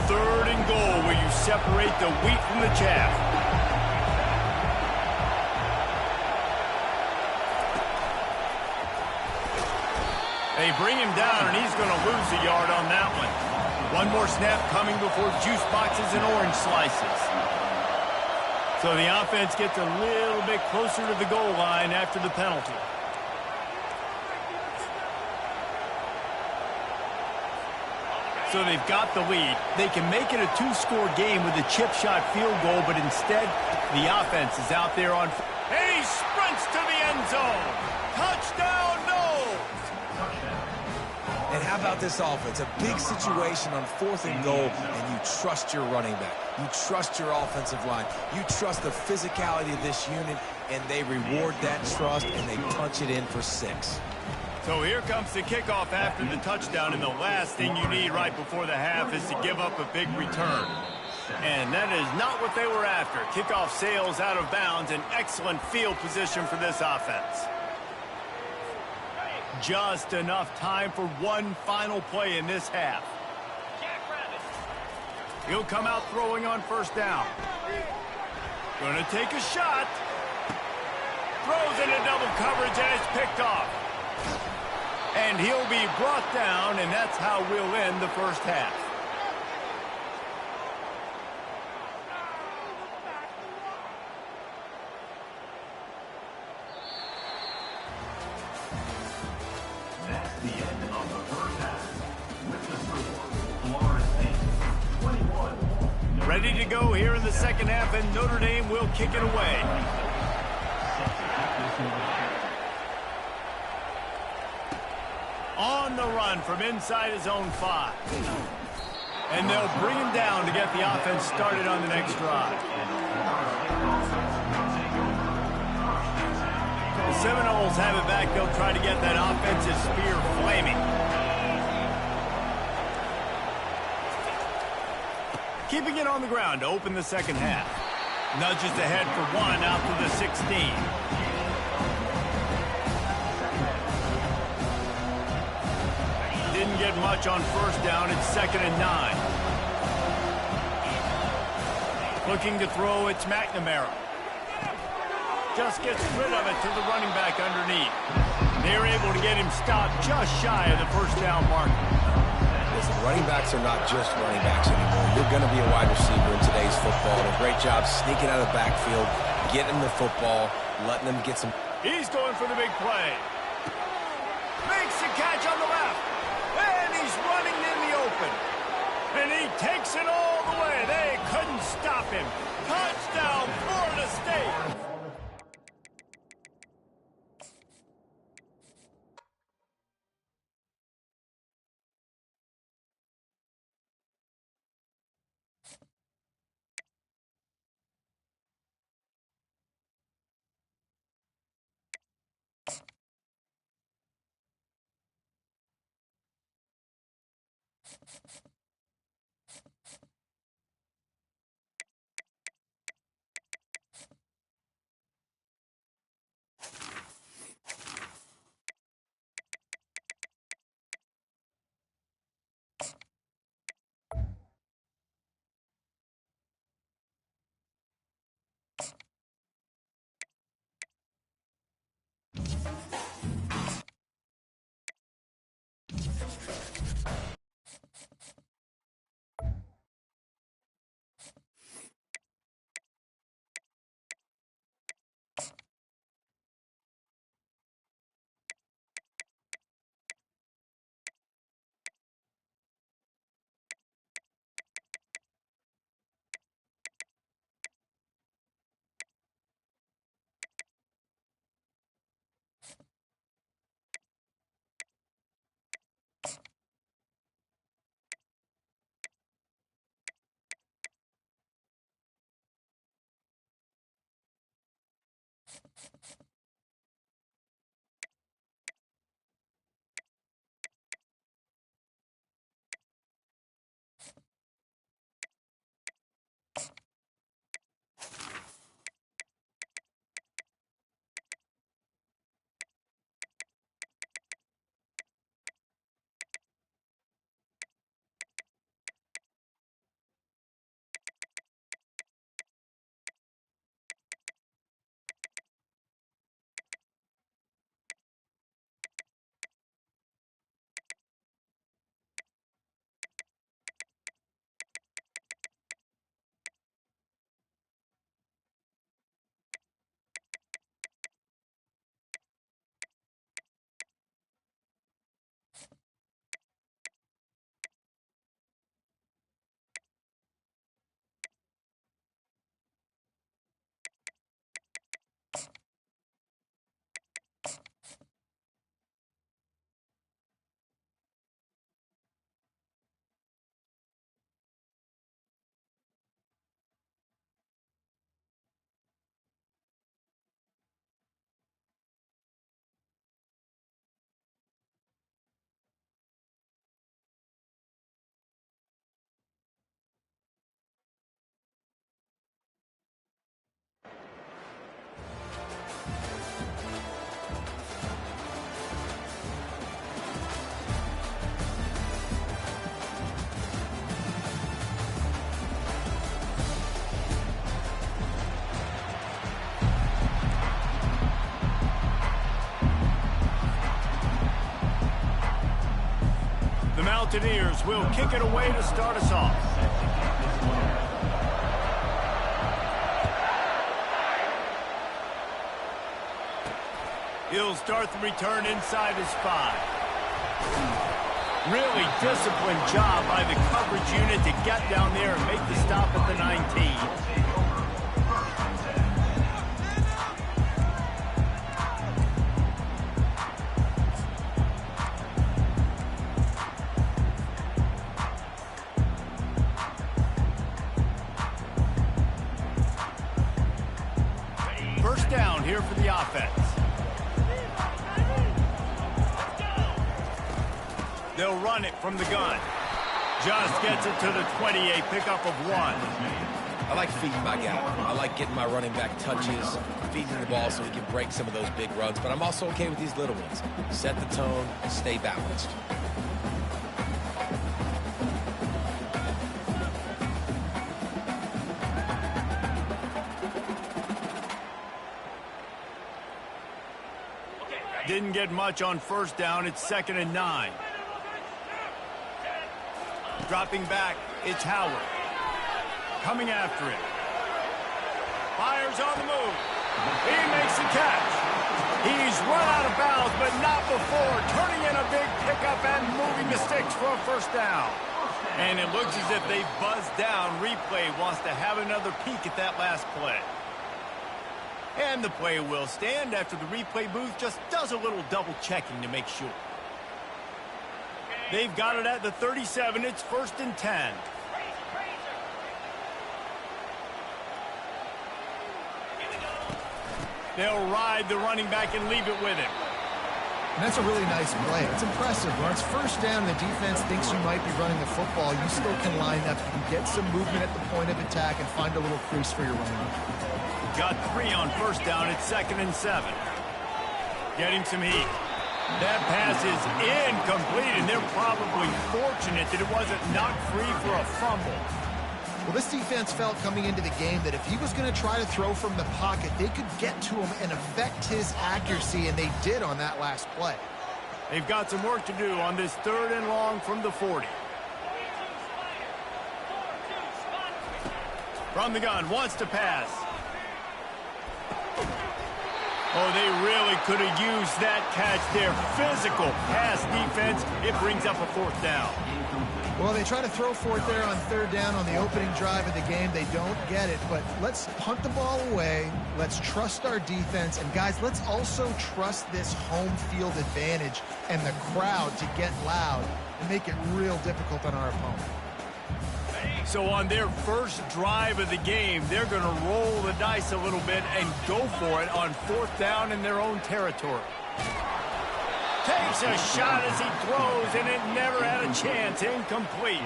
3rd and goal, where you separate the wheat from the chaff. They bring him down, and he's going to lose a yard on that one. One more snap coming before juice boxes and orange slices. So the offense gets a little bit closer to the goal line after the penalty. So they've got the lead. They can make it a 2-score game with a chip shot field goal, but instead the offense is out there on... And he sprints to the end zone. Touchdown, Noles! And how about this offense? A big situation on 4th and goal, and you trust your running back. You trust your offensive line. You trust the physicality of this unit, and they reward that trust, and they punch it in for 6. So here comes the kickoff after the touchdown, and the last thing you need right before the half is to give up a big return. And that is not what they were after. Kickoff sails out of bounds, an excellent field position for this offense. Just enough time for one final play in this half. He'll come out throwing on 1st down. Gonna take a shot. Throws into double coverage, and it's picked off. And he'll be brought down, and that's how we'll end the first half. That's the end of the first half. With the score, Florida State 21. Ready to go here in the second half, and Notre Dame will kick it away. On the run from inside his own 5. And they'll bring him down to get the offense started on the next drive. The Seminoles have it back. They'll try to get that offensive spear flaming. Keeping it on the ground to open the second half. Nudges ahead for one out to the 16. Didn't get much on first down. It's 2nd and 9. Looking to throw, it's McNamara. Just gets rid of it to the running back underneath. They're able to get him stopped just shy of the first down marker. Listen, running backs are not just running backs anymore. You're going to be a wide receiver in today's football. And a great job sneaking out of the backfield, getting the football, letting them get some. He's going for the big play. Makes the catch on the left. And he's running in the open. And he takes it all the way. They couldn't stop him. Touchdown, Florida State. Mountaineers will kick it away to start us off. He'll start the return inside his 5. Really disciplined job by the coverage unit to get down there and make the stop at the 19. first down here for the offense. They'll run it from the gun. Just gets it to the 28, pickup of 1. I like feeding my guy. I like getting my running back touches, feeding the ball so he can break some of those big runs. But I'm also okay with these little ones. Set the tone and stay balanced. Didn't get much on first down. It's 2nd and 9. Dropping back, it's Howard. Coming after it. Fires on the move. He makes the catch. He's run out of bounds, but not before. Turning in a big pickup and moving the sticks for a first down. And it looks as if they buzzed down. Replay wants to have another peek at that last play. And the play will stand after the replay booth just does a little double checking to make sure. They've got it at the 37. It's 1st and 10. They'll ride the running back and leave it with him. And that's a really nice play. It's impressive. When it's first down, the defense thinks you might be running the football. You still can line up. You can get some movement at the point of attack and find a little crease for your running back. Got 3 on first down. It's 2nd and 7. Getting some heat. That pass is incomplete, and they're probably fortunate that it wasn't knocked free for a fumble. Well, this defense felt coming into the game that if he was going to try to throw from the pocket, they could get to him and affect his accuracy, and they did on that last play. They've got some work to do on this 3rd and long from the 40. From the gun, wants to pass. Oh, they really could have used that catch there. Physical pass defense. It brings up a 4th down. Well, they try to throw for it there on 3rd down on the opening drive of the game. They don't get it, but let's punt the ball away. Let's trust our defense. And, guys, let's also trust this home field advantage and the crowd to get loud and make it real difficult on our opponent. So on their first drive of the game, they're going to roll the dice a little bit and go for it on 4th down in their own territory. Takes a shot as he throws, and it never had a chance. Incomplete.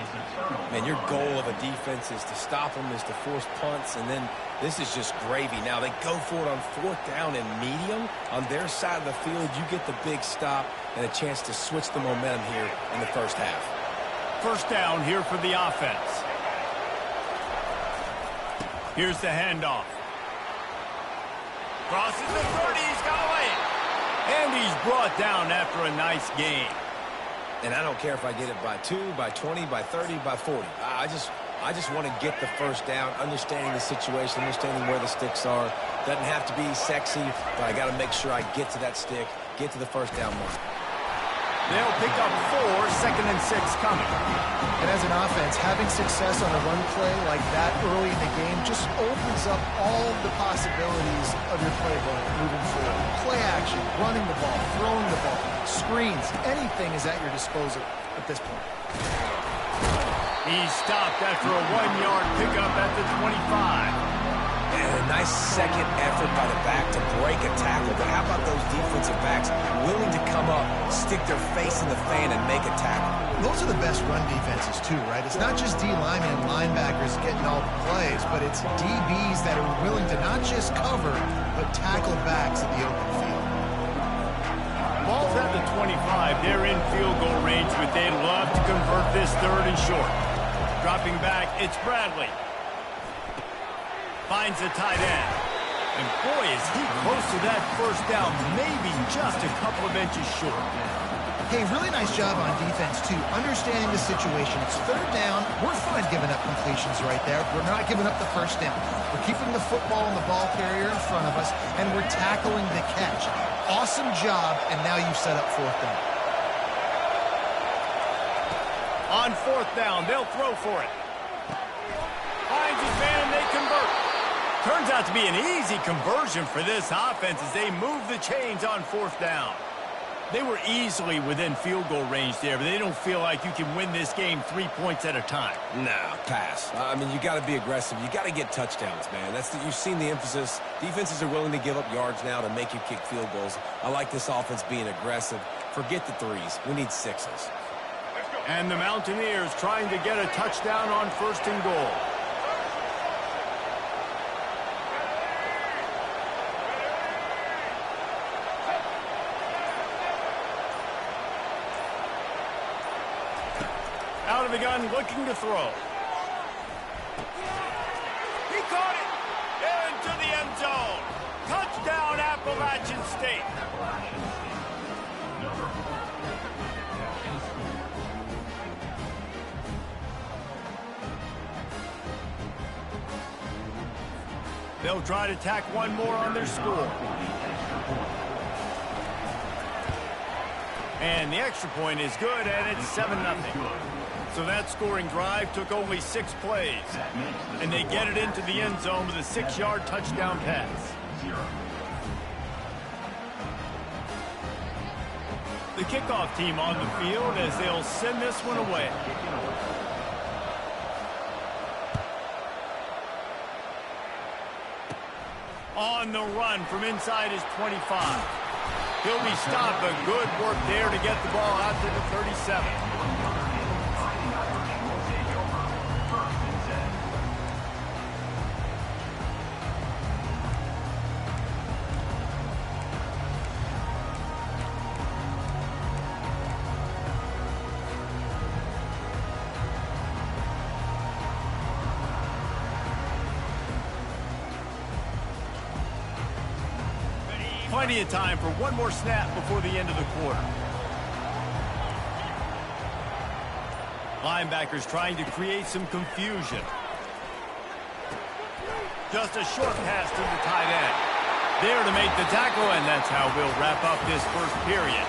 Man, your goal of a defense is to stop them, is to force punts, and then this is just gravy. Now they go for it on 4th down and medium. On their side of the field, you get the big stop and a chance to switch the momentum here in the first half. First down here for the offense. Here's the handoff. Crosses the 30. He's got away. And he's brought down after a nice game. And I don't care if I get it by 2, by 20, by 30, by 40. I just want to get the first down, understanding the situation, understanding where the sticks are. Doesn't have to be sexy, but I got to make sure I get to that stick, get to the first down mark. They'll pick up 4, 2nd and 6 coming. And as an offense, having success on a run play like that early in the game just opens up all the possibilities of your playbook moving forward. Play action, running the ball, throwing the ball, screens, anything is at your disposal at this point. He's stopped after a 1-yard pickup at the 25. And a nice second effort by the back to break a tackle. But how about those defensive backs willing to come up, stick their face in the fan, and make a tackle? Those are the best run defenses, too, right? It's not just D linemen and linebackers getting all the plays, but it's DBs that are willing to not just cover, but tackle backs at the open field. Ball's at the 25. They're in field goal range, but they'd love to convert this 3rd and short. Dropping back, it's Bradley. Finds the tight end. And boy, is he close to that first down, maybe just a couple of inches short. Hey, really nice job on defense, too, understanding the situation. It's 3rd down. We're fine giving up completions right there. We're not giving up the first down. We're keeping the football and the ball carrier in front of us, and we're tackling the catch. Awesome job, and now you've set up 4th down. On 4th down, they'll throw for it. Finds his man, and they convert. Turns out to be an easy conversion for this offense as they move the chains on 4th down. They were easily within field goal range there, but they don't feel like you can win this game 3 points at a time. No, pass. I mean, you got to be aggressive. You got to get touchdowns, man. You've seen the emphasis. Defenses are willing to give up yards now to make you kick field goals. I like this offense being aggressive. Forget the threes. We need sixes. And the Mountaineers trying to get a touchdown on 1st and goal. Out of the gun, looking to throw. He caught it into the end zone. Touchdown, Appalachian State. They'll try to tack one more on their score. And the extra point is good, and it's 7-0. So that scoring drive took only 6 plays. And they get it into the end zone with a 6-yard touchdown pass. The kickoff team on the field as they'll send this one away. On the run from inside his 25. He'll be stopped, but good work there to get the ball out to the 37. Plenty of time for one more snap before the end of the quarter. Linebackers trying to create some confusion. Just a short pass to the tight end. There to make the tackle, and that's how we'll wrap up this first period.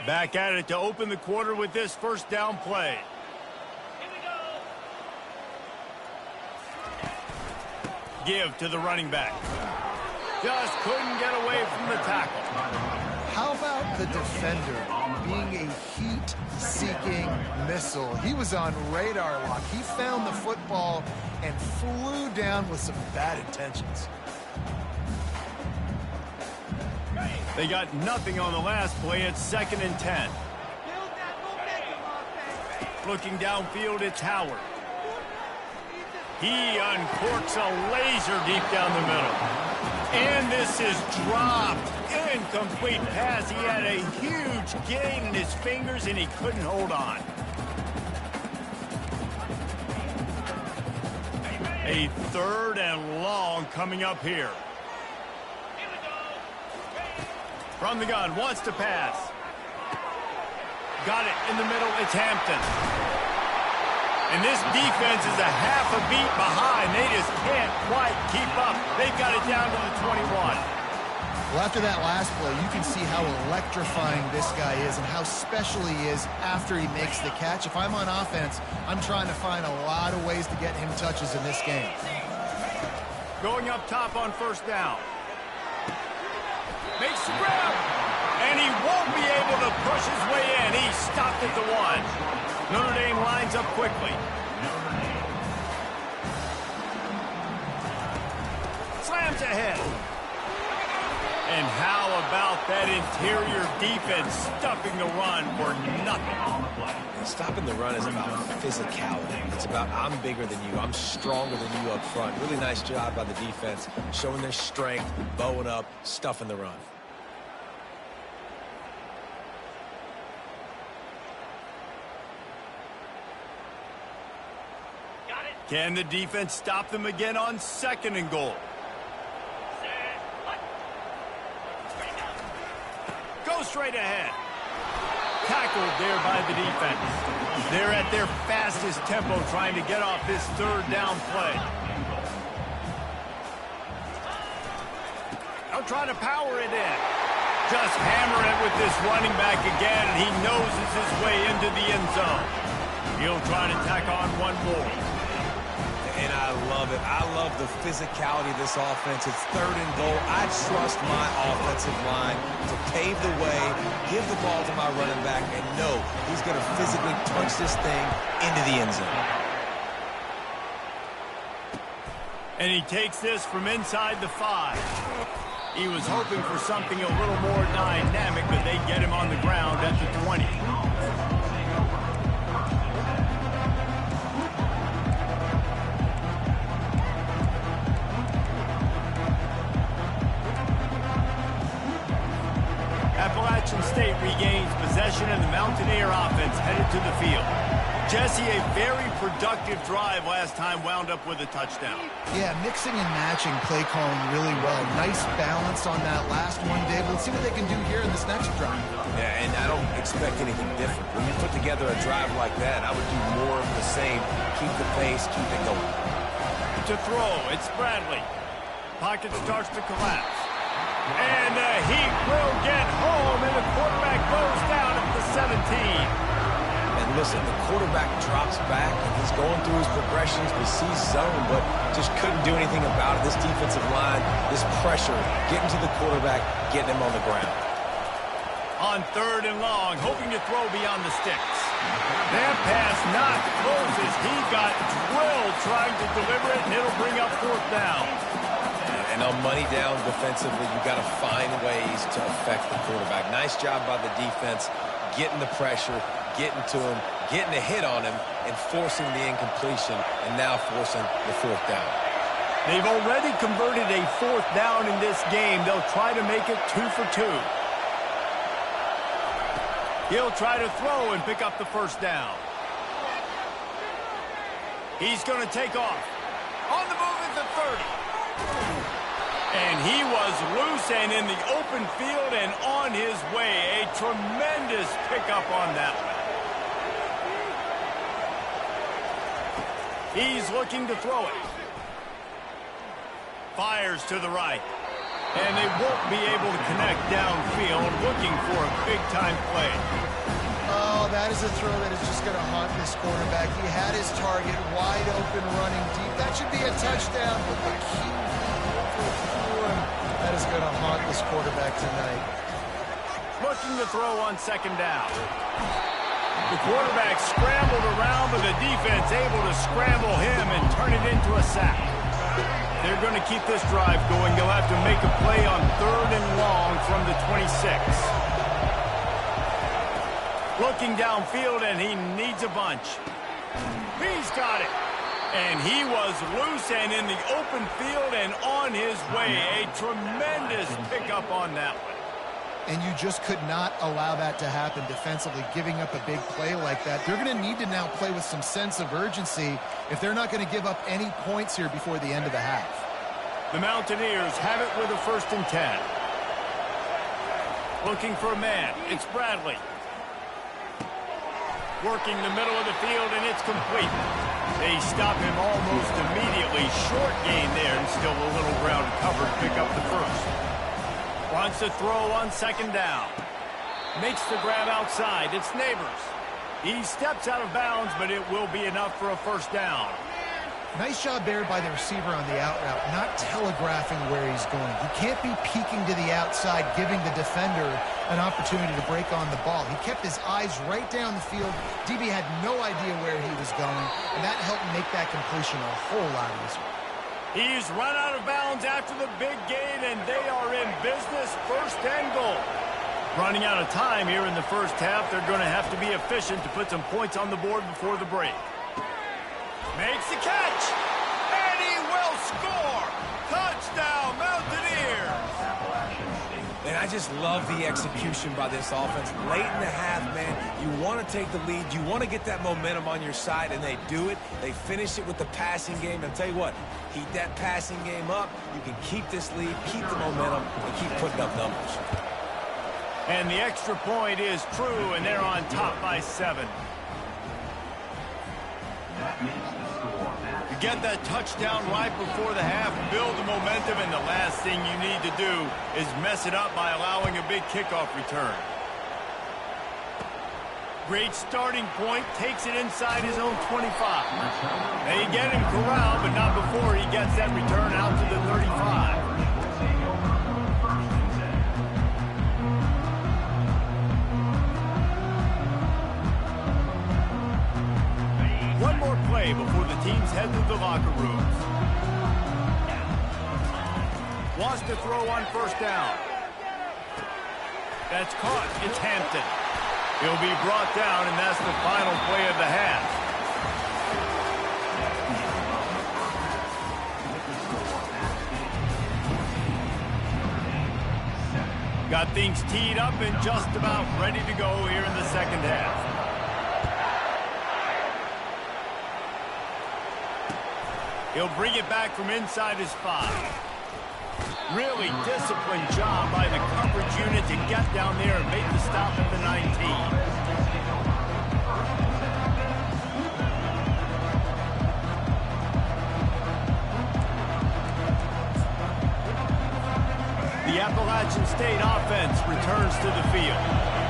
Back at it to open the quarter with this first down play. Give to the running back. Just couldn't get away from the tackle. How about the defender being a heat-seeking missile? He was on radar lock. He found the football and flew down with some bad intentions. They got nothing on the last play. It's 2nd and 10. Looking downfield, it's Howard. He uncorks a laser deep down the middle. And this is dropped. Incomplete pass. He had a huge gain in his fingers, and he couldn't hold on. A 3rd and long coming up here. From the gun, wants to pass. Got it in the middle, it's Hampton. And this defense is a half a beat behind. They just can't quite keep up. They've got it down to the 21. Well, after that last play, you can see how electrifying this guy is and how special he is after he makes the catch. If I'm on offense, I'm trying to find a lot of ways to get him touches in this game. Going up top on 1st down. Makes the grab, and he won't be able to push his way in. He stopped at the 1. Notre Dame lines up quickly. Slams ahead. And how about that interior defense stuffing the run for nothing? Stopping the run is about physicality. It's about I'm bigger than you. I'm stronger than you up front. Really nice job by the defense, showing their strength, bowing up, stuffing the run. Can the defense stop them again on 2nd and goal? Go straight ahead. Tackled there by the defense. They're at their fastest tempo trying to get off this 3rd down play. They'll try to power it in. Just hammer it with this running back again, and he noses his way into the end zone. He'll try to tack on one more. And I love it. I love the physicality of this offense. It's 3rd and goal. I trust my offensive line to pave the way, give the ball to my running back, and know he's going to physically punch this thing into the end zone. And he takes this from inside the 5. He was hoping for something a little more dynamic, but they get him on the ground at the 20. Appalachian State regains possession, and the Mountaineer offense headed to the field. Jesse, a very productive drive last time wound up with a touchdown. Yeah, mixing and matching play calling really well. Nice balance on that last one, Dave. Let's see what they can do here in this next drive. Yeah, and I don't expect anything different. When you put together a drive like that, I would do more of the same. Keep the pace, keep it going. To throw, it's Bradley. Pocket starts to collapse. And he will get home, and the quarterback goes down at the 17. And listen, the quarterback drops back, and he's going through his progressions. We see zone, but just couldn't do anything about it. This defensive line, this pressure, getting to the quarterback, getting him on the ground. On 3rd and long, hoping to throw beyond the sticks. That pass not close as he got drilled trying to deliver it, and it'll bring up 4th down. And on money down defensively, you got to find ways to affect the quarterback. Nice job by the defense, getting the pressure, getting to him, getting a hit on him, and forcing the incompletion, and now forcing the 4th down. They've already converted a 4th down in this game. They'll try to make it 2 for 2. He'll try to throw and pick up the 1st down. He's going to take off. On the move at the 30. And he was loose and in the open field and on his way. A tremendous pickup on that one. He's looking to throw it. Fires to the right. And they won't be able to connect downfield, looking for a big-time play. Oh, that is a throw that is just going to haunt this quarterback. He had his target wide open, running deep. That should be a touchdown, but the key overthrew him. That is going to haunt this quarterback tonight. Looking to throw on 2nd down. The quarterback scrambled around, but the defense able to scramble him and turn it into a sack. They're going to keep this drive going. They'll have to make a play on 3rd and long from the 26. Looking downfield, and he needs a bunch. He's got it. And he was loose and in the open field and on his way. A tremendous pickup on that one. And you just could not allow that to happen defensively, giving up a big play like that. They're going to need to now play with some sense of urgency if they're not going to give up any points here before the end of the half. The Mountaineers have it with a 1st and 10. Looking for a man. It's Bradley. Working the middle of the field, and it's complete. They stop him almost immediately. Short gain there, and still a little ground covered to pick up the 1st. Wants to throw on 2nd down. Makes the grab outside. It's Neighbors. He steps out of bounds, but it will be enough for a 1st down. Nice job there by the receiver on the out route, not telegraphing where he's going. He can't be peeking to the outside, giving the defender an opportunity to break on the ball. He kept his eyes right down the field. DB had no idea where he was going, and that helped make that completion a whole lot easier. He's run out of bounds after the big gain, and they are in business. 1st and goal. Running out of time here in the 1st half. They're going to have to be efficient to put some points on the board before the break. Makes the catch, and he will score. Touchdown, Mountaineers. And I just love the execution by this offense. Late in the half, man, you want to take the lead. You want to get that momentum on your side, and they do it. They finish it with the passing game. And I'll tell you what, keep that passing game up. You can keep this lead, keep the momentum, and keep putting up numbers. And the extra point is true, and they're on top by 7. That makes the score at get that touchdown right before the half, build the momentum, and the last thing you need to do is mess it up by allowing a big kickoff return. Great starting point, takes it inside his own 25. They get him corralled, but not before he gets that return out to the 35. One more play before the teams head to the locker rooms. Wants to throw on first down. That's caught. It's Hampton. He'll be brought down, and that's the final play of the half. Got things teed up and just about ready to go here in the second half. He'll bring it back from inside his 5. Really disciplined job by the coverage unit to get down there and make the stop at the 19. The Appalachian State offense returns to the field.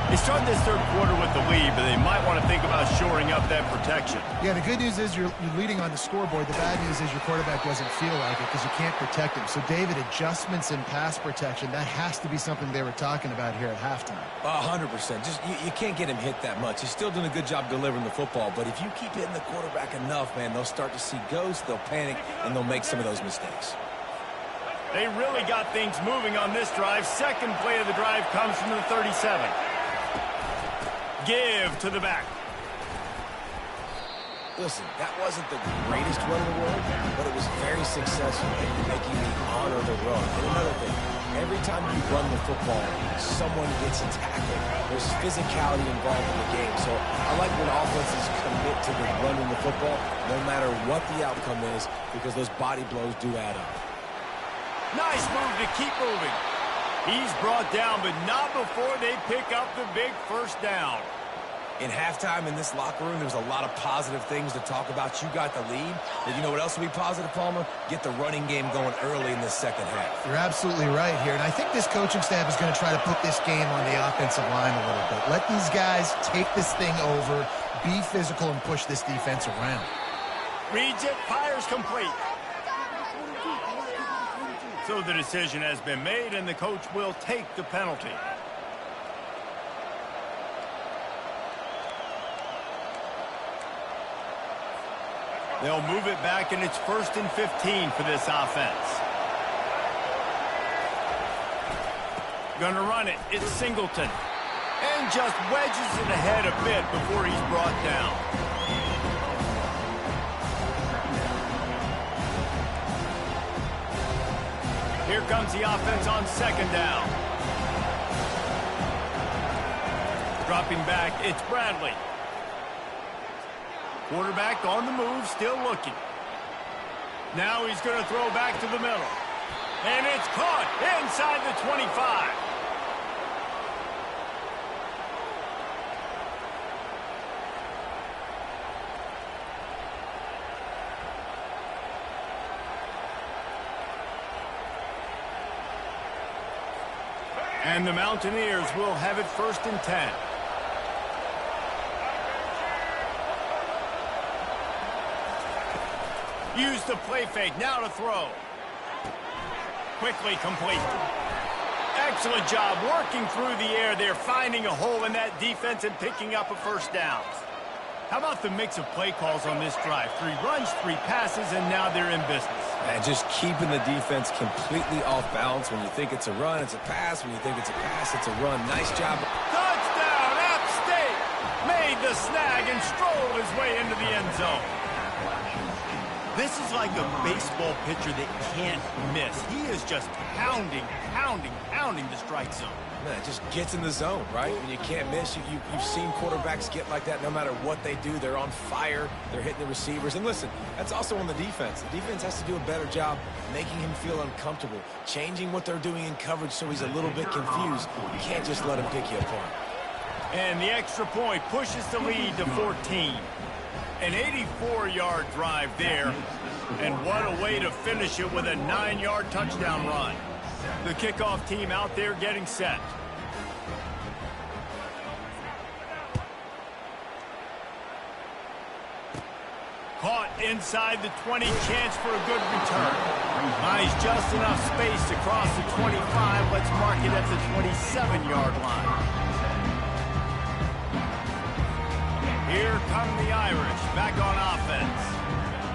They start this third quarter with the lead, but they might want to think about shoring up that protection. Yeah, the good news is you're leading on the scoreboard. The bad news is your quarterback doesn't feel like it because you can't protect him. So, David, adjustments in pass protection, that has to be something they were talking about here at halftime. 100%. Just you can't get him hit that much. He's still doing a good job delivering the football, but if you keep hitting the quarterback enough, man, they'll start to see ghosts, they'll panic, and they'll make some of those mistakes. They really got things moving on this drive. Second play of the drive comes from the 37. Give to the back. Listen, that wasn't the greatest run in the world, but it was very successful in making me honor the run. And another thing, every time you run the football, someone gets tackled. There's physicality involved in the game. So I like when offenses commit to the running the football, no matter what the outcome is, because those body blows do add up. Nice move to keep moving. He's brought down, but not before they pick up the big first down. In halftime in this locker room, there was a lot of positive things to talk about. You got the lead. But you know what else will be positive, Palmer? Get the running game going early in the second half. You're absolutely right here. And I think this coaching staff is going to try to put this game on the offensive line a little bit. Let these guys take this thing over, be physical, and push this defense around. Reads it, fires complete. So the decision has been made, and the coach will take the penalty. They'll move it back, and it's 1st and 15 for this offense. Gonna run it. It's Singleton. And just wedges it ahead a bit before he's brought down. Here comes the offense on second down. Dropping back, it's Bradley. Quarterback on the move, still looking. Now he's going to throw back to the middle. And it's caught inside the 25. And the Mountaineers will have it 1st and 10. Use the play fake, now to throw. Quickly complete. Excellent job working through the air there, finding a hole in that defense and picking up a first down. How about the mix of play calls on this drive? 3 runs, 3 passes, and now they're in business. And just keeping the defense completely off balance. When you think it's a run, it's a pass. When you think it's a pass, it's a run. Nice job. Touchdown, App State! Made the snag and strolled his way into the end zone. This is like a baseball pitcher that can't miss. He is just pounding the strike zone. Man, it just gets in the zone, right? When you can't miss, you've seen quarterbacks get like that no matter what they do. They're on fire. They're hitting the receivers. And listen, that's also on the defense. The defense has to do a better job making him feel uncomfortable, changing what they're doing in coverage so he's a little bit confused. You can't just let him pick you apart. And the extra point pushes the lead to 14. An 84-yard drive there. And what a way to finish it with a 9-yard touchdown run. The kickoff team out there getting set. Caught inside the 20, chance for a good return. Nice, just enough space to cross the 25. Let's mark it at the 27-yard line. Here come the Irish, back on offense.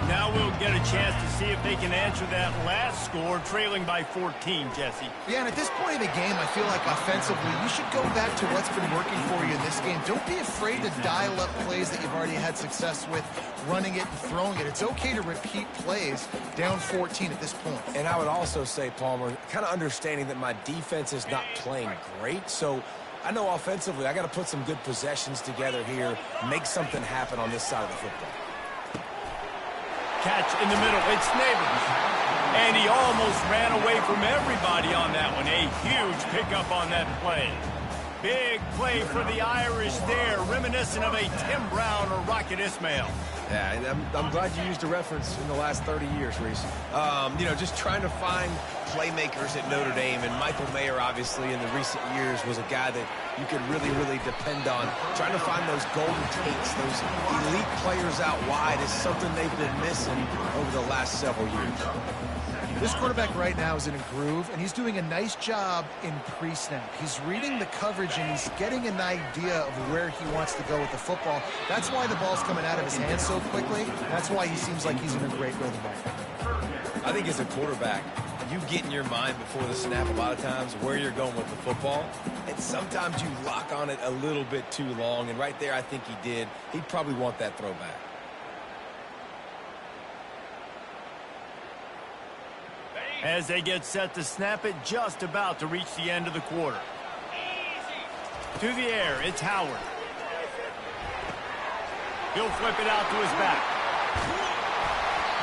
Now we'll get a chance to see if they can answer that last score, trailing by 14, Jesse. Yeah, and at this point in the game, I feel like offensively, you should go back to what's been working for you in this game. Don't be afraid to dial up plays that you've already had success with, running it and throwing it. It's okay to repeat plays down 14 at this point. And I would also say, Palmer, kind of understanding that my defense is not playing great, so I know offensively I got to put some good possessions together here, make something happen on this side of the football. Catch in the middle, it's Neighbors. And he almost ran away from everybody on that one. A huge pickup on that play. Big play for the Irish there, reminiscent of a Tim Brown or Rocket Ismail. Yeah, I'm glad you used a reference in the last 30 years, Reese. You know, just trying to find playmakers at Notre Dame, and Michael Mayer, obviously, in the recent years, was a guy that you could really, really depend on. Trying to find those golden takes, those elite players out wide is something they've been missing over the last several years. This quarterback right now is in a groove, and he's doing a nice job in pre-snap. He's reading the coverage, and he's getting an idea of where he wants to go with the football. That's why the ball's coming out of his hands so quickly. That's why he seems like he's in a great rhythm right now. I think as a quarterback, you get in your mind before the snap a lot of times where you're going with the football, and sometimes you lock on it a little bit too long, and right there I think he did. He'd probably want that throwback. As they get set to snap it, just about to reach the end of the quarter. To the air, it's Howard. He'll flip it out to his back.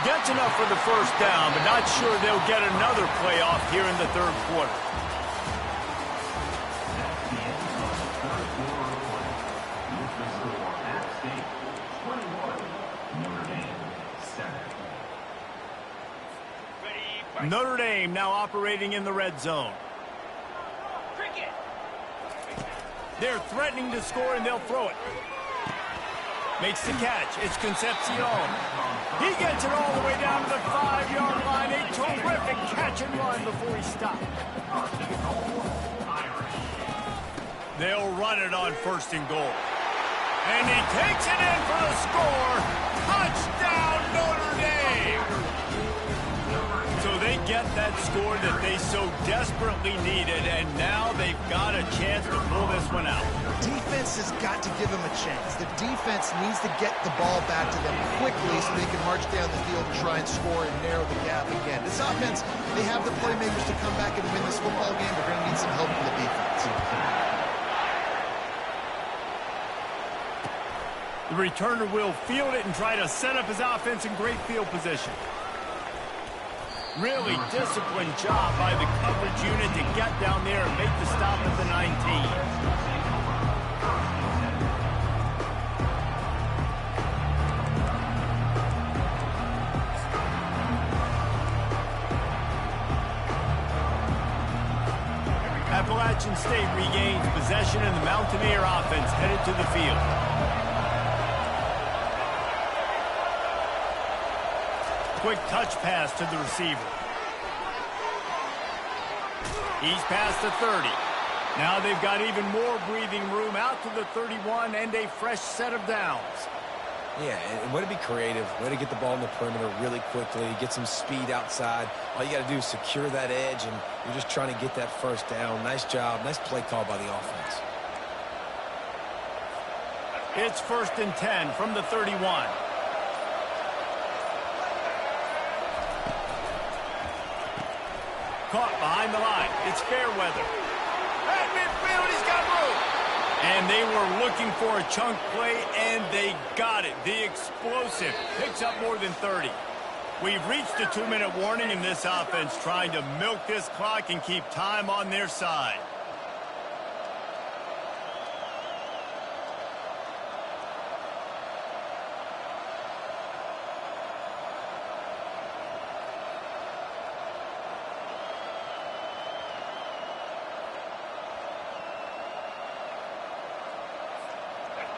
Gets enough for the first down, but not sure they'll get another play off here in the third quarter. Notre Dame now operating in the red zone. They're threatening to score, and they'll throw it. Makes the catch. It's Concepcion. He gets it all the way down to the 5-yard line. A terrific catch and run before he stopped. They'll run it on first and goal. And he takes it in for the score. Touchdown, Notre Dame. So they get that score that they so desperately needed, and now they've got a chance to pull this one out. Defense has got to give them a chance. The defense needs to get the ball back to them quickly so they can march down the field and try and score and narrow the gap again. This offense, they have the playmakers to come back and win this football game. They're going to need some help from the defense. The returner will field it and try to set up his offense in great field position. Really disciplined job by the coverage unit to get down there and make the stop at the 19. Appalachian State regains possession, and the Mountaineer offense headed to the field. Quick touch pass to the receiver. He's past the 30. Now they've got even more breathing room out to the 31 and a fresh set of downs. Yeah, and way to be creative, way to get the ball in the perimeter really quickly, get some speed outside. All you got to do is secure that edge, and you're just trying to get that first down. Nice job, nice play call by the offense. It's 1st and 10 from the 31. Caught behind the line. It's Fairweather. At midfield, he's got room. And they were looking for a chunk play, and they got it. The explosive picks up more than 30. We've reached a 2-minute warning in this offense, trying to milk this clock and keep time on their side.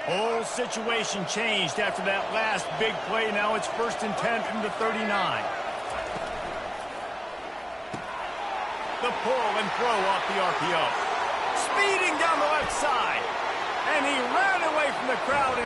Whole situation changed after that last big play. Now it's 1st and 10 from the 39. The pull and throw off the RPO. Speeding down the left side. And he ran away from the crowd